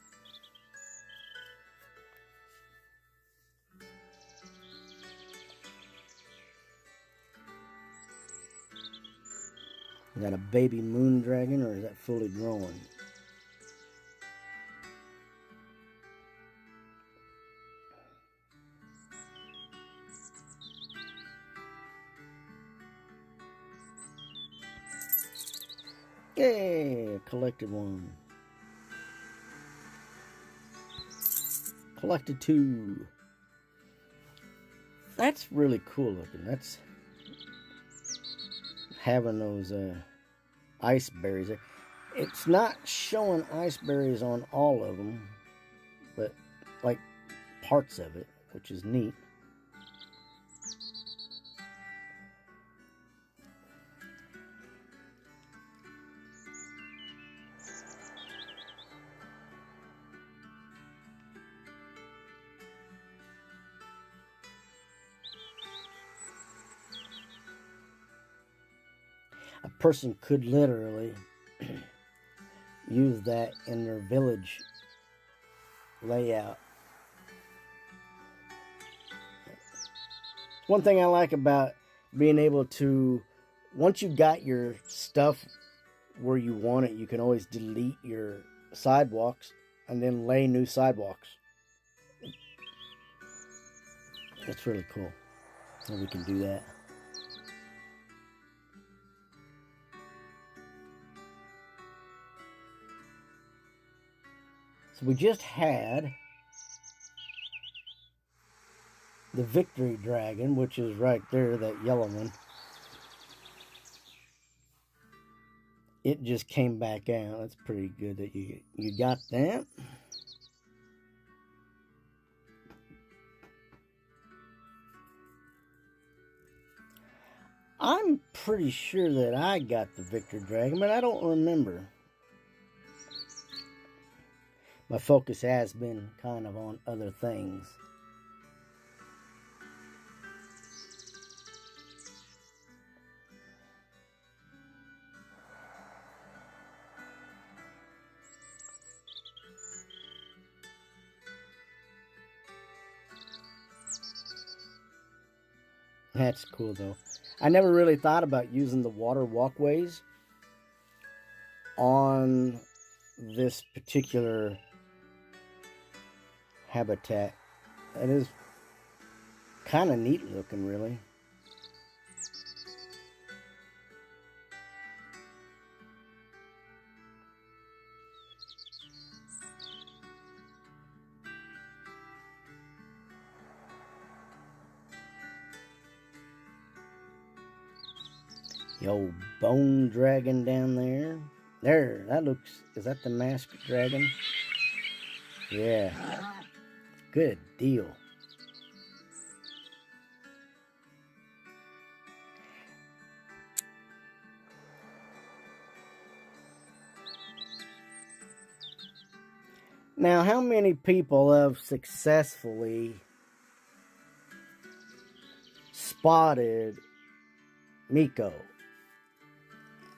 Is that a baby moon dragon, or is that fully grown? Yay! Collected one. Collected two. That's really cool looking. That's having those ice berries. It's not showing ice berries on all of them, but like parts of it, which is neat. A person could literally use that in their village layout. One thing I like about being able to, once you got your stuff where you want it, you can always delete your sidewalks and then lay new sidewalks. That's really cool that we can do that. So we just had the Victory Dragon, which is right there, that yellow one. It just came back out. That's pretty good that you got that. I'm pretty sure that I got the Victory Dragon, but I don't remember. My focus has been kind of on other things. That's cool though. I never really thought about using the water walkways on this particular habitat. It is kind of neat looking, really. The old bone dragon down there. There, that looks, is that the masked dragon? Yeah. Good deal. Now, how many people have successfully spotted Miko?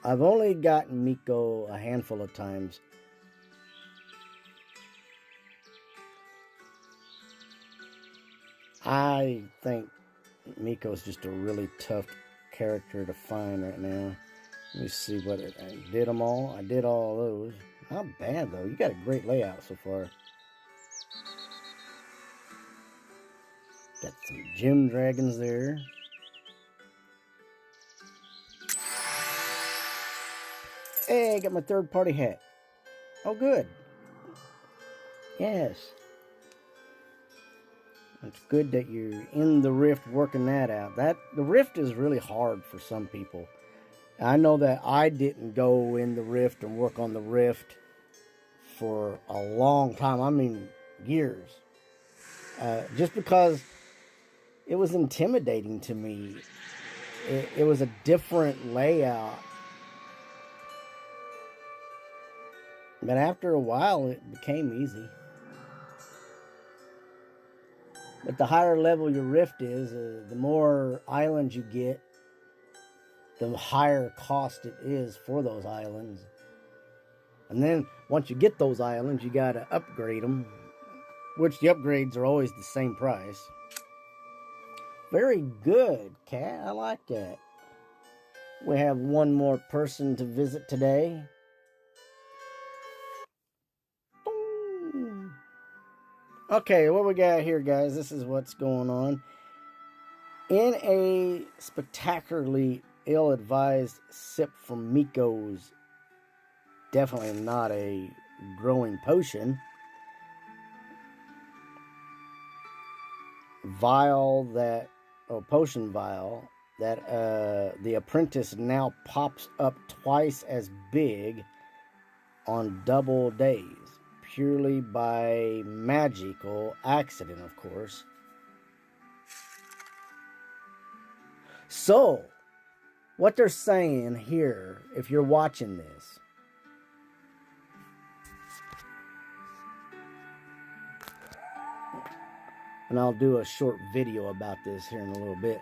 I've only gotten Miko a handful of times. I think Miko's just a really tough character to find right now. Let me see what I did them all. I did all those. Not bad though. You got a great layout so far. Got some gym dragons there. Hey, I got my third party hat. Oh, good. Yes. It's good that you're in the rift working that out. The rift is really hard for some people. I know that I didn't go in the rift and work on the rift for a long time. I mean, years. Just because it was intimidating to me. It was a different layout. But after a while, it became easy. But the higher level your rift is, the more islands you get, the higher cost it is for those islands. And then once you get those islands, you gotta upgrade them, which the upgrades are always the same price. Very good, Cat. I like that. We have one more person to visit today. Okay, what we got here, guys? This is what's going on. In a spectacularly ill-advised sip from Miko's definitely not a growing potion potion vial that the apprentice now pops up twice as big on double days, purely by magical accident, of course. So, what they're saying here, if you're watching this, and I'll do a short video about this here in a little bit.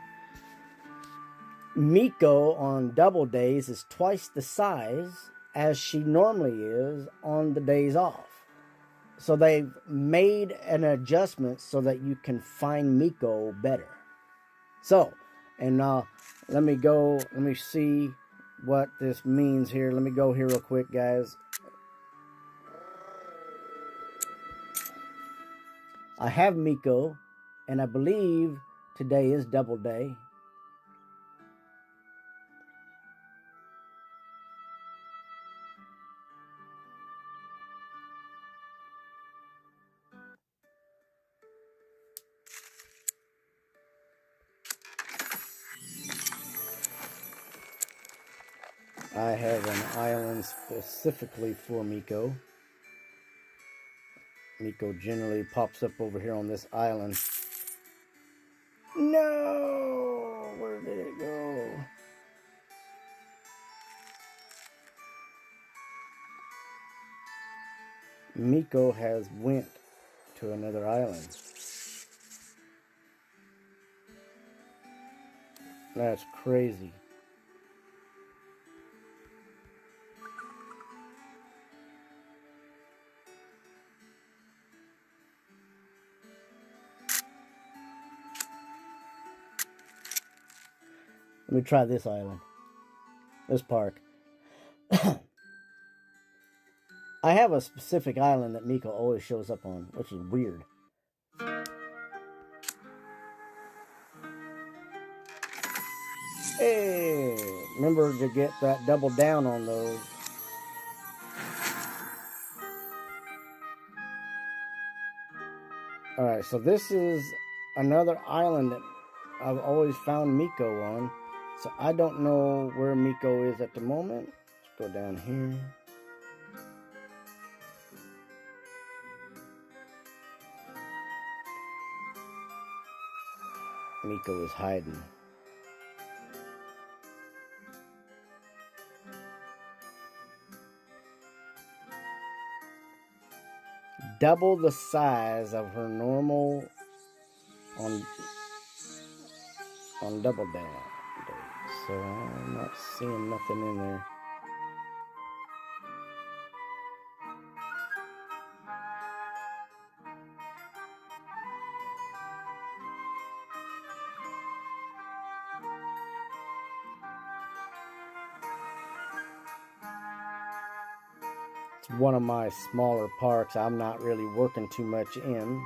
Miko on double days is twice the size as she normally is on the days off. So they've made an adjustment so that you can find Miko better. So, and let me see what this means here. Let me go here real quick, guys. I have Miko, and I believe today is double day. I have an island specifically for Miko. Miko generally pops up over here on this island. No! Where did it go? Miko has went to another island. That's crazy. Let me try this island. This park. I have a specific island that Miko always shows up on, which is weird. Hey, remember to get that double down on those. Alright, so this is another island that I've always found Miko on. So I don't know where Miko is at the moment. Let's go down here. Miko is hiding. Double the size of her normal on double down days. So I'm not seeing nothing in there. It's one of my smaller parks I'm not really working too much in.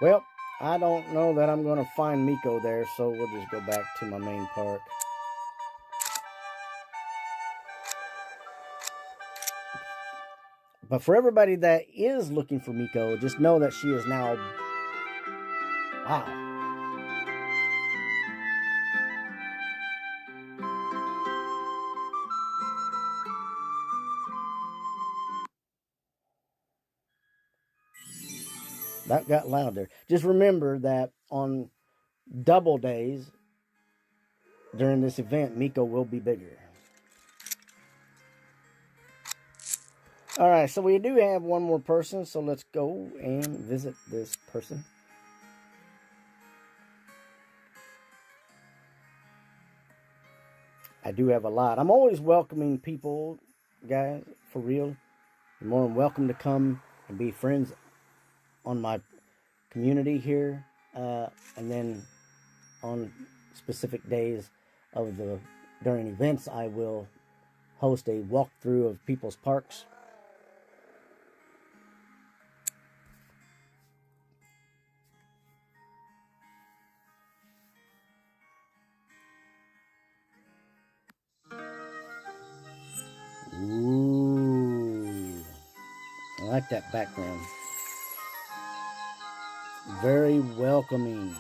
Well, I don't know that I'm going to find Miko there, so we'll just go back to my main park. But for everybody that is looking for Miko, just know that she is now... Wow. That got loud there. Just remember that on double days during this event, Miko will be bigger. All right, so we do have one more person, so let's go and visit this person. I do have a lot. I'm always welcoming people, guys, for real. You're more than welcome to come and be friends on my community here, and then on specific days of during events, I will host a walkthrough of people's parks. Ooh, I like that background. Very welcoming.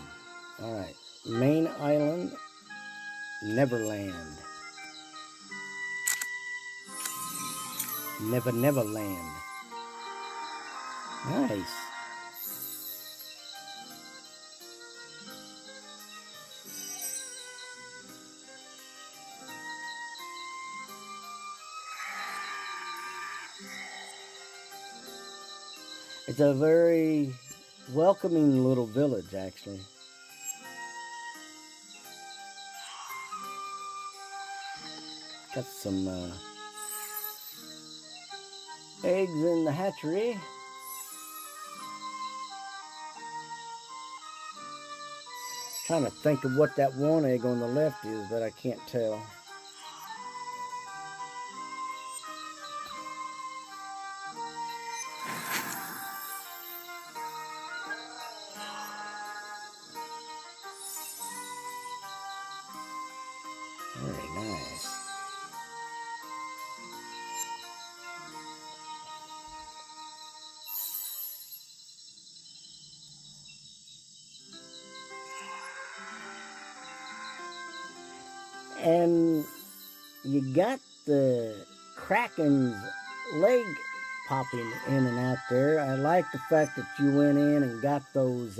All right, Main Island, Neverland. Neverland. Nice. It's a very welcoming little village, actually. Got some eggs in the hatchery. Trying to think of what that one egg on the left is, but I can't tell. Very nice. And you got the Kraken's leg popping in and out there. I like the fact that you went in and got those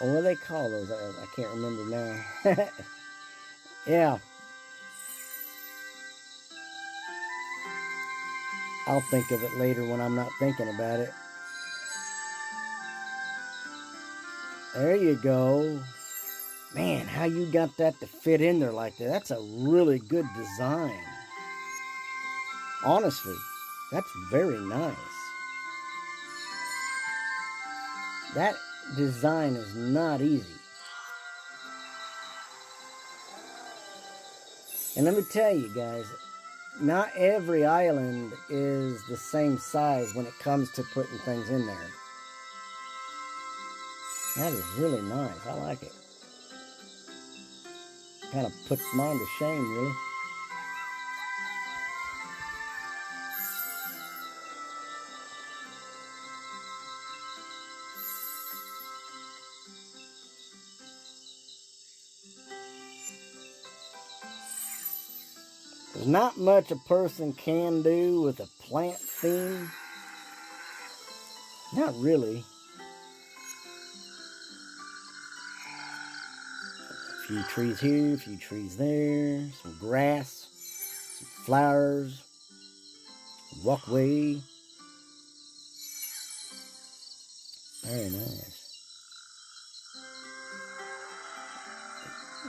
what do they call those? I can't remember now. Yeah. I'll think of it later when I'm not thinking about it. There you go. Man, how you got that to fit in there like that? That's a really good design. Honestly, that's very nice. That design is not easy. And let me tell you guys, not every island is the same size when it comes to putting things in there. That is really nice. I like it. Kind of puts mine to shame, really. There's not much a person can do with a plant theme. Not really. A few trees here, a few trees there, some grass, some flowers, a walkway. Very nice.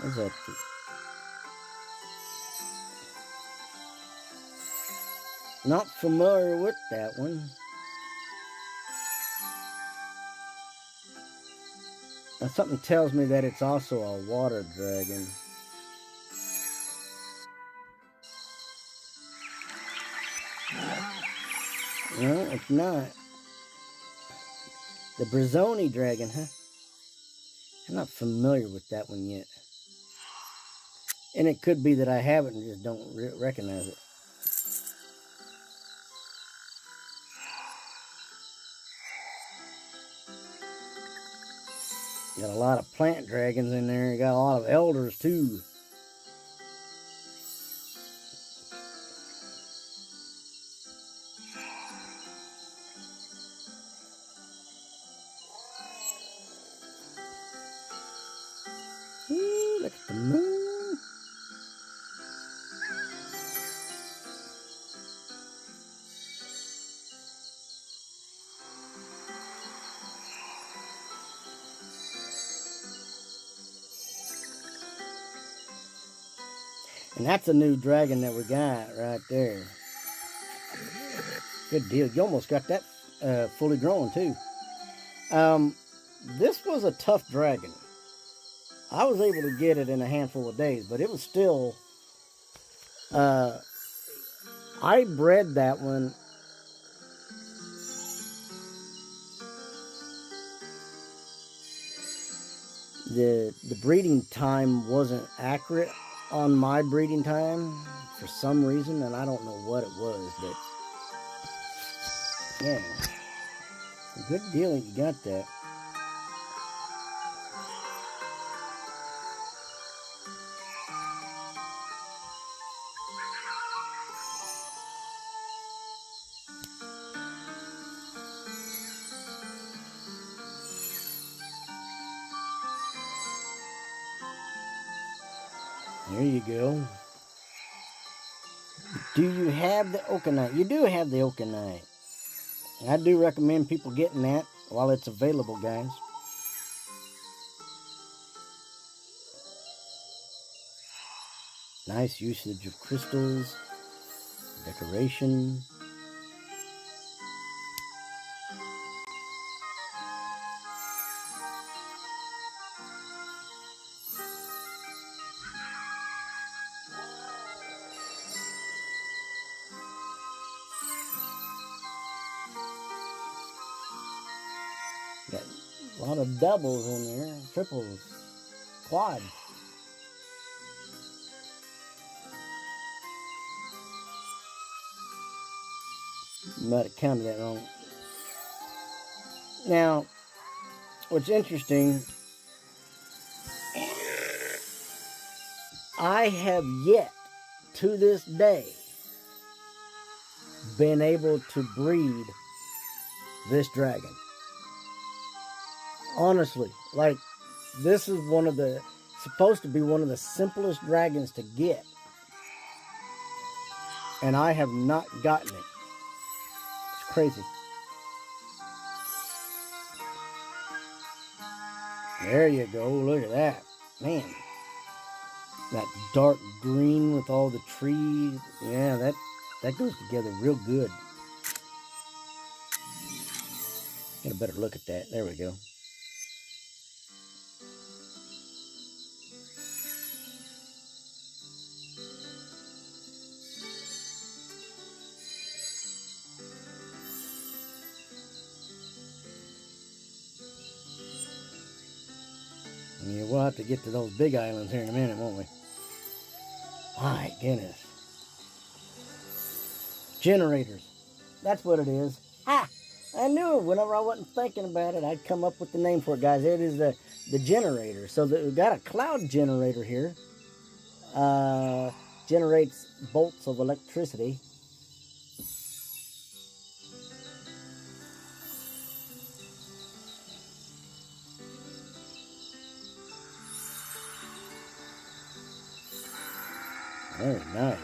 What's that? Not familiar with that one. Now something tells me that it's also a water dragon. No, it's not. The Brazoni dragon, huh? I'm not familiar with that one yet. And it could be that I haven't and just don't recognize it. Got a lot of plant dragons in there. Got a lot of elders too. Ooh, look at the moon. And that's a new dragon that we got right there. Good deal. You almost got that fully grown too. This was a tough dragon. I was able to get it in a handful of days, but it was still... I bred that one... The breeding time wasn't accurate on my breeding time for some reason, and I don't know what it was, but... Yeah. A good deal that you got that. There you go. Do you have the Okanite? You do have the Okanite. I do recommend people getting that while it's available, guys. Nice usage of crystals, decoration. Got a lot of doubles in there, triples, quad. Might have counted that wrong. Now, what's interesting, I have yet to this day been able to breed this dragon. Honestly, like, this is supposed to be one of the simplest dragons to get. And I have not gotten it. It's crazy. There you go, look at that. Man. That dark green with all the trees. Yeah, that goes together real good. Get a better look at that. There we go. Yeah, we'll have to get to those big islands here in a minute, won't we? My goodness. Generators. That's what it is. Ah! I knew whenever I wasn't thinking about it, I'd come up with the name for it, guys. It is the generator. So we've got a cloud generator here. Generates bolts of electricity. Very nice.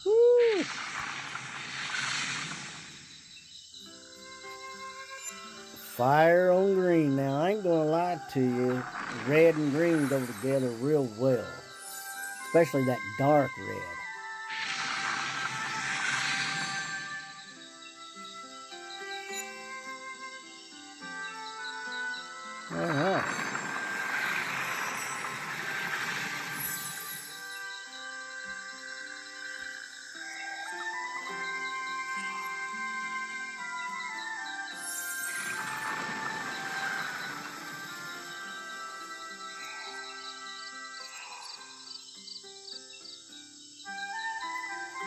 Woo! Fire on green. Now, I ain't gonna lie to you. Red and green go together real well. Especially that dark red. Alright.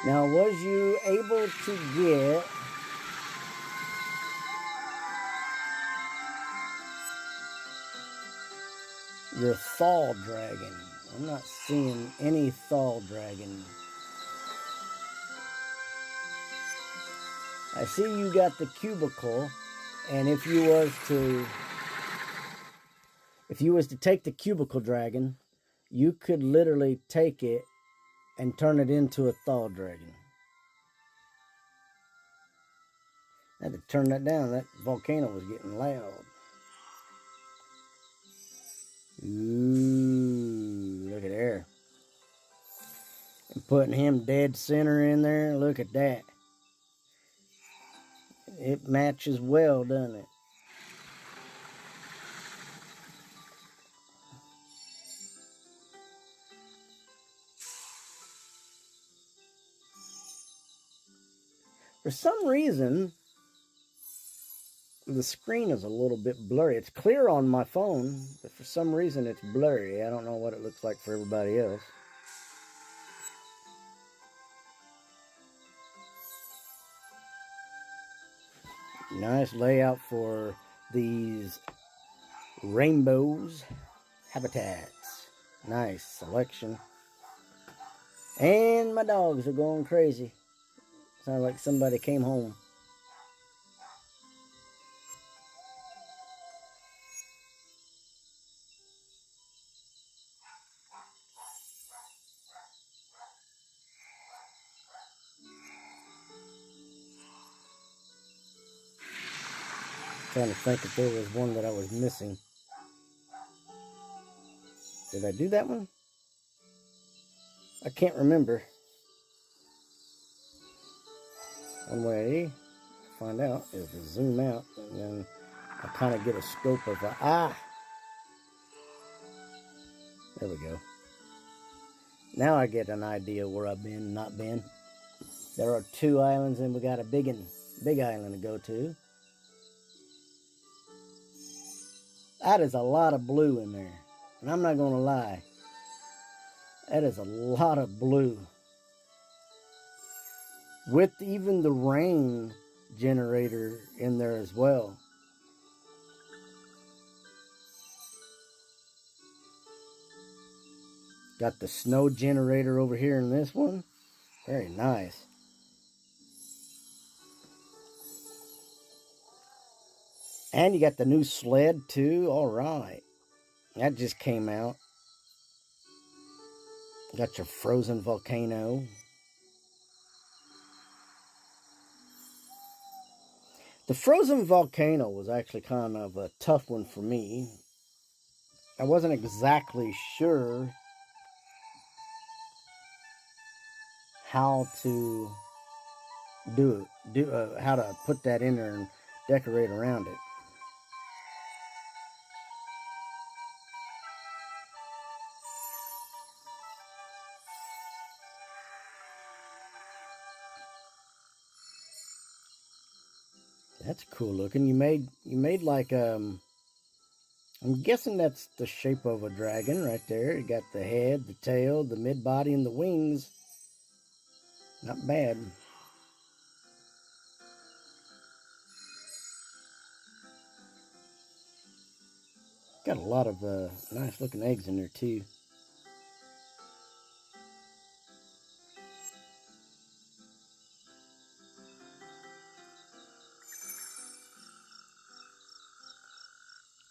Now, was you able to get your Thal Dragon? I'm not seeing any Thal Dragon. I see you got the cubicle, and if you was to take the cubicle dragon, you could literally take it and turn it into a Thal Dragon. I had to turn that down. That volcano was getting loud. Ooh, look at there. And putting him dead center in there. Look at that. It matches well, doesn't it? For some reason, the screen is a little bit blurry. It's clear on my phone, but for some reason it's blurry. I don't know what it looks like for everybody else. Nice layout for these rainbows habitats. Nice selection. And my dogs are going crazy. Sounds like somebody came home. Trying to think if there was one that I was missing. Did I do that one? I can't remember. One way to find out is to zoom out, and then I kind of get a scope of there we go. Now I get an idea where I've been, not been. There are 2 islands, and we got a big island to go to. That is a lot of blue in there. And I'm not going to lie. That is a lot of blue. With even the rain generator in there as well. Got the snow generator over here in this one. Very nice. And you got the new sled too. All right. That just came out. Got your frozen volcano. The frozen volcano was actually kind of a tough one for me. I wasn't exactly sure how to do it, how to put that in there and decorate around it. That's cool looking. You made like I'm guessing that's the shape of a dragon right there. You got the head, the tail, the mid body, and the wings. Not bad. Got a lot of nice looking eggs in there too.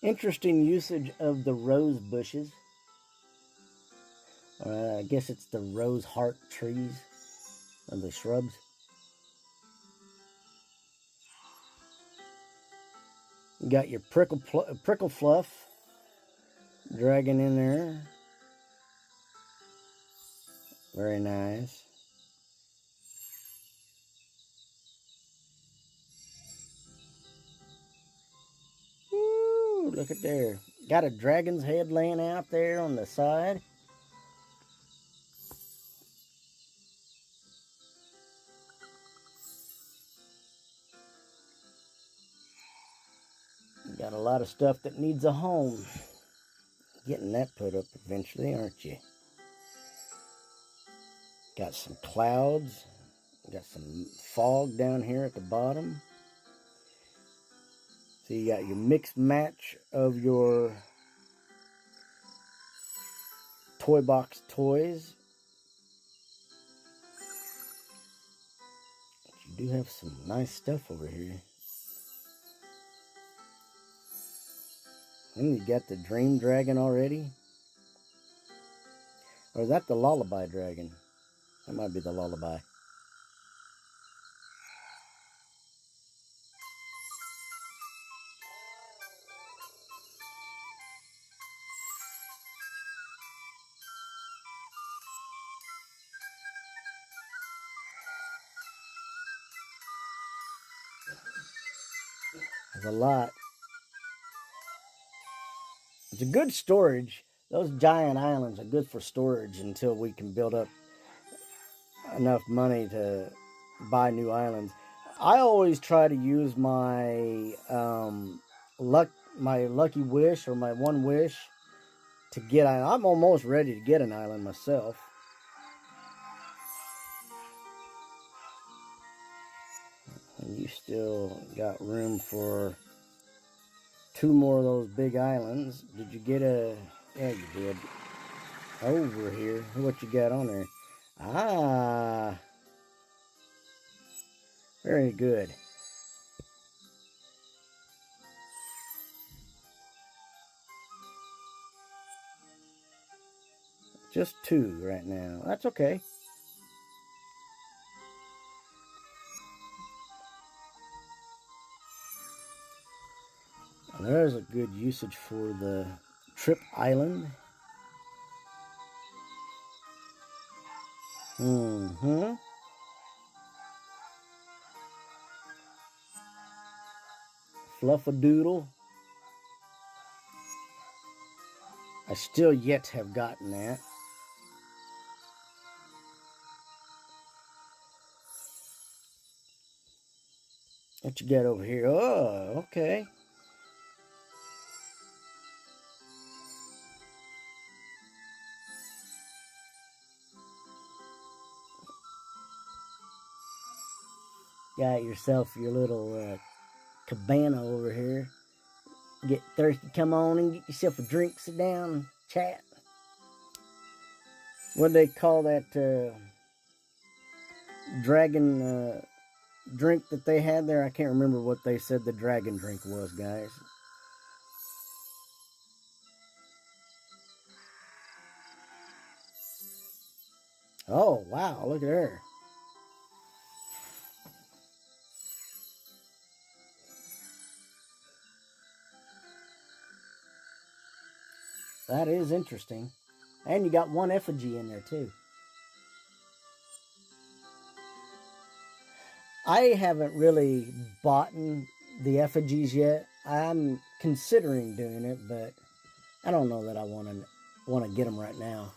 Interesting usage of the rose bushes. I guess it's the rose heart trees or the shrubs. You got your prickle fluff dragon in there. Very nice. Woo, look at there. Got a dragon's head laying out there on the side. Got a lot of stuff that needs a home. Getting that put up eventually, aren't you? Got some clouds. Got some fog down here at the bottom. So you got your mixed match of your toy box toys. But you do have some nice stuff over here. And you got the Dream Dragon already. Or is that the Lullaby Dragon? That might be the Lullaby. There's a lot. It's a good storage. Those giant islands are good for storage until we can build up enough money to buy new islands. I always try to use my my lucky wish or my one wish to get. I'm almost ready to get an island myself. And you still got room for 2 more of those big islands. Did you get a... Yeah, you did. Over here. What you got on there? Ah. Very good. Just 2 right now. That's okay. There's a good usage for the Trip Island. Fluffadoodle. I still yet have gotten that. What you got over here? Oh, okay. Got yourself your little cabana over here. Get thirsty, come on and get yourself a drink, sit down, chat. What do they call that dragon drink that they had there? I can't remember what they said the dragon drink was, guys. Oh, wow, look at her. That is interesting. And you got one effigy in there, too. I haven't really bought the effigies yet. I'm considering doing it, but I don't know that I want to get them right now.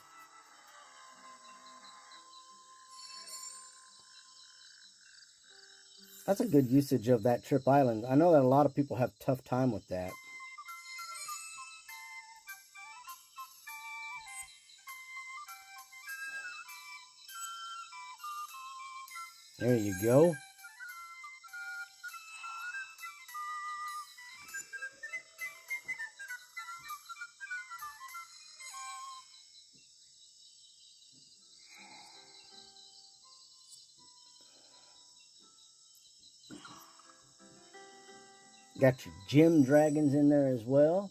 That's a good usage of that Trip Island. I know that a lot of people have a tough time with that. There you go. Got your gem dragons in there as well.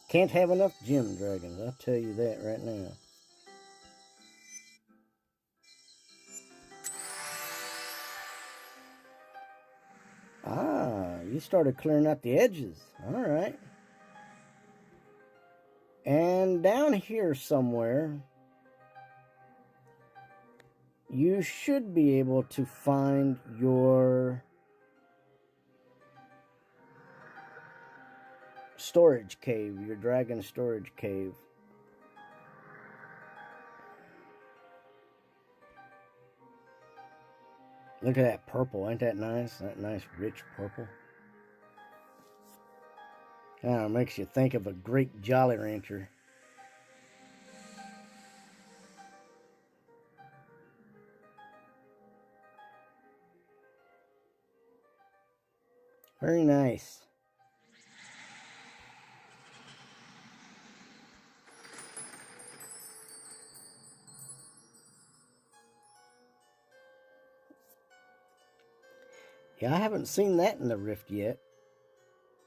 Can't have enough gem dragons, I'll tell you that right now. Ah, you started clearing out the edges. All right. And down here somewhere, you should be able to find your storage cave, your dragon storage cave. Look at that purple. Ain't that nice? That nice rich purple. Kind of makes you think of a great Jolly Rancher. Very nice. Yeah, I haven't seen that in the Rift yet.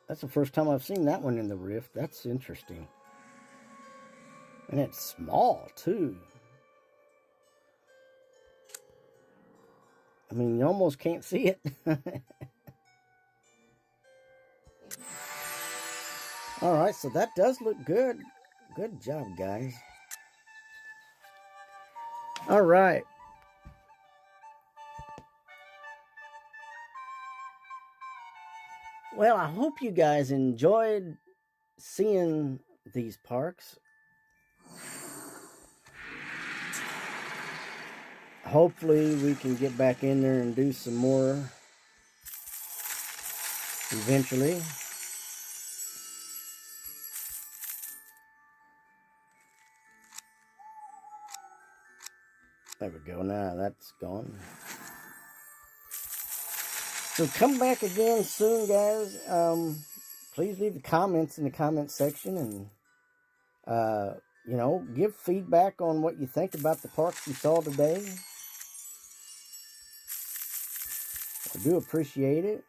That's the first time I've seen that one in the Rift. That's interesting. And it's small, too. I mean, you almost can't see it. Alright, so that does look good. Good job, guys. Alright. Well, I hope you guys enjoyed seeing these parks. Hopefully we can get back in there and do some more eventually. There we go. Now that's gone. So come back again soon, guys. Please leave the comments in the comment section and, you know, give feedback on what you think about the parks you saw today. I do appreciate it.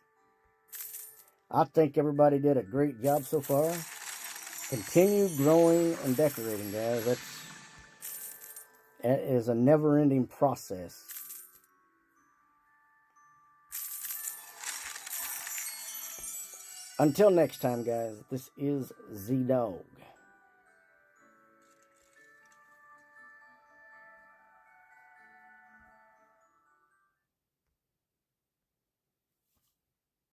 I think everybody did a great job so far. Continue growing and decorating, guys. That is a never-ending process. Until next time, guys, this is Z-Dog.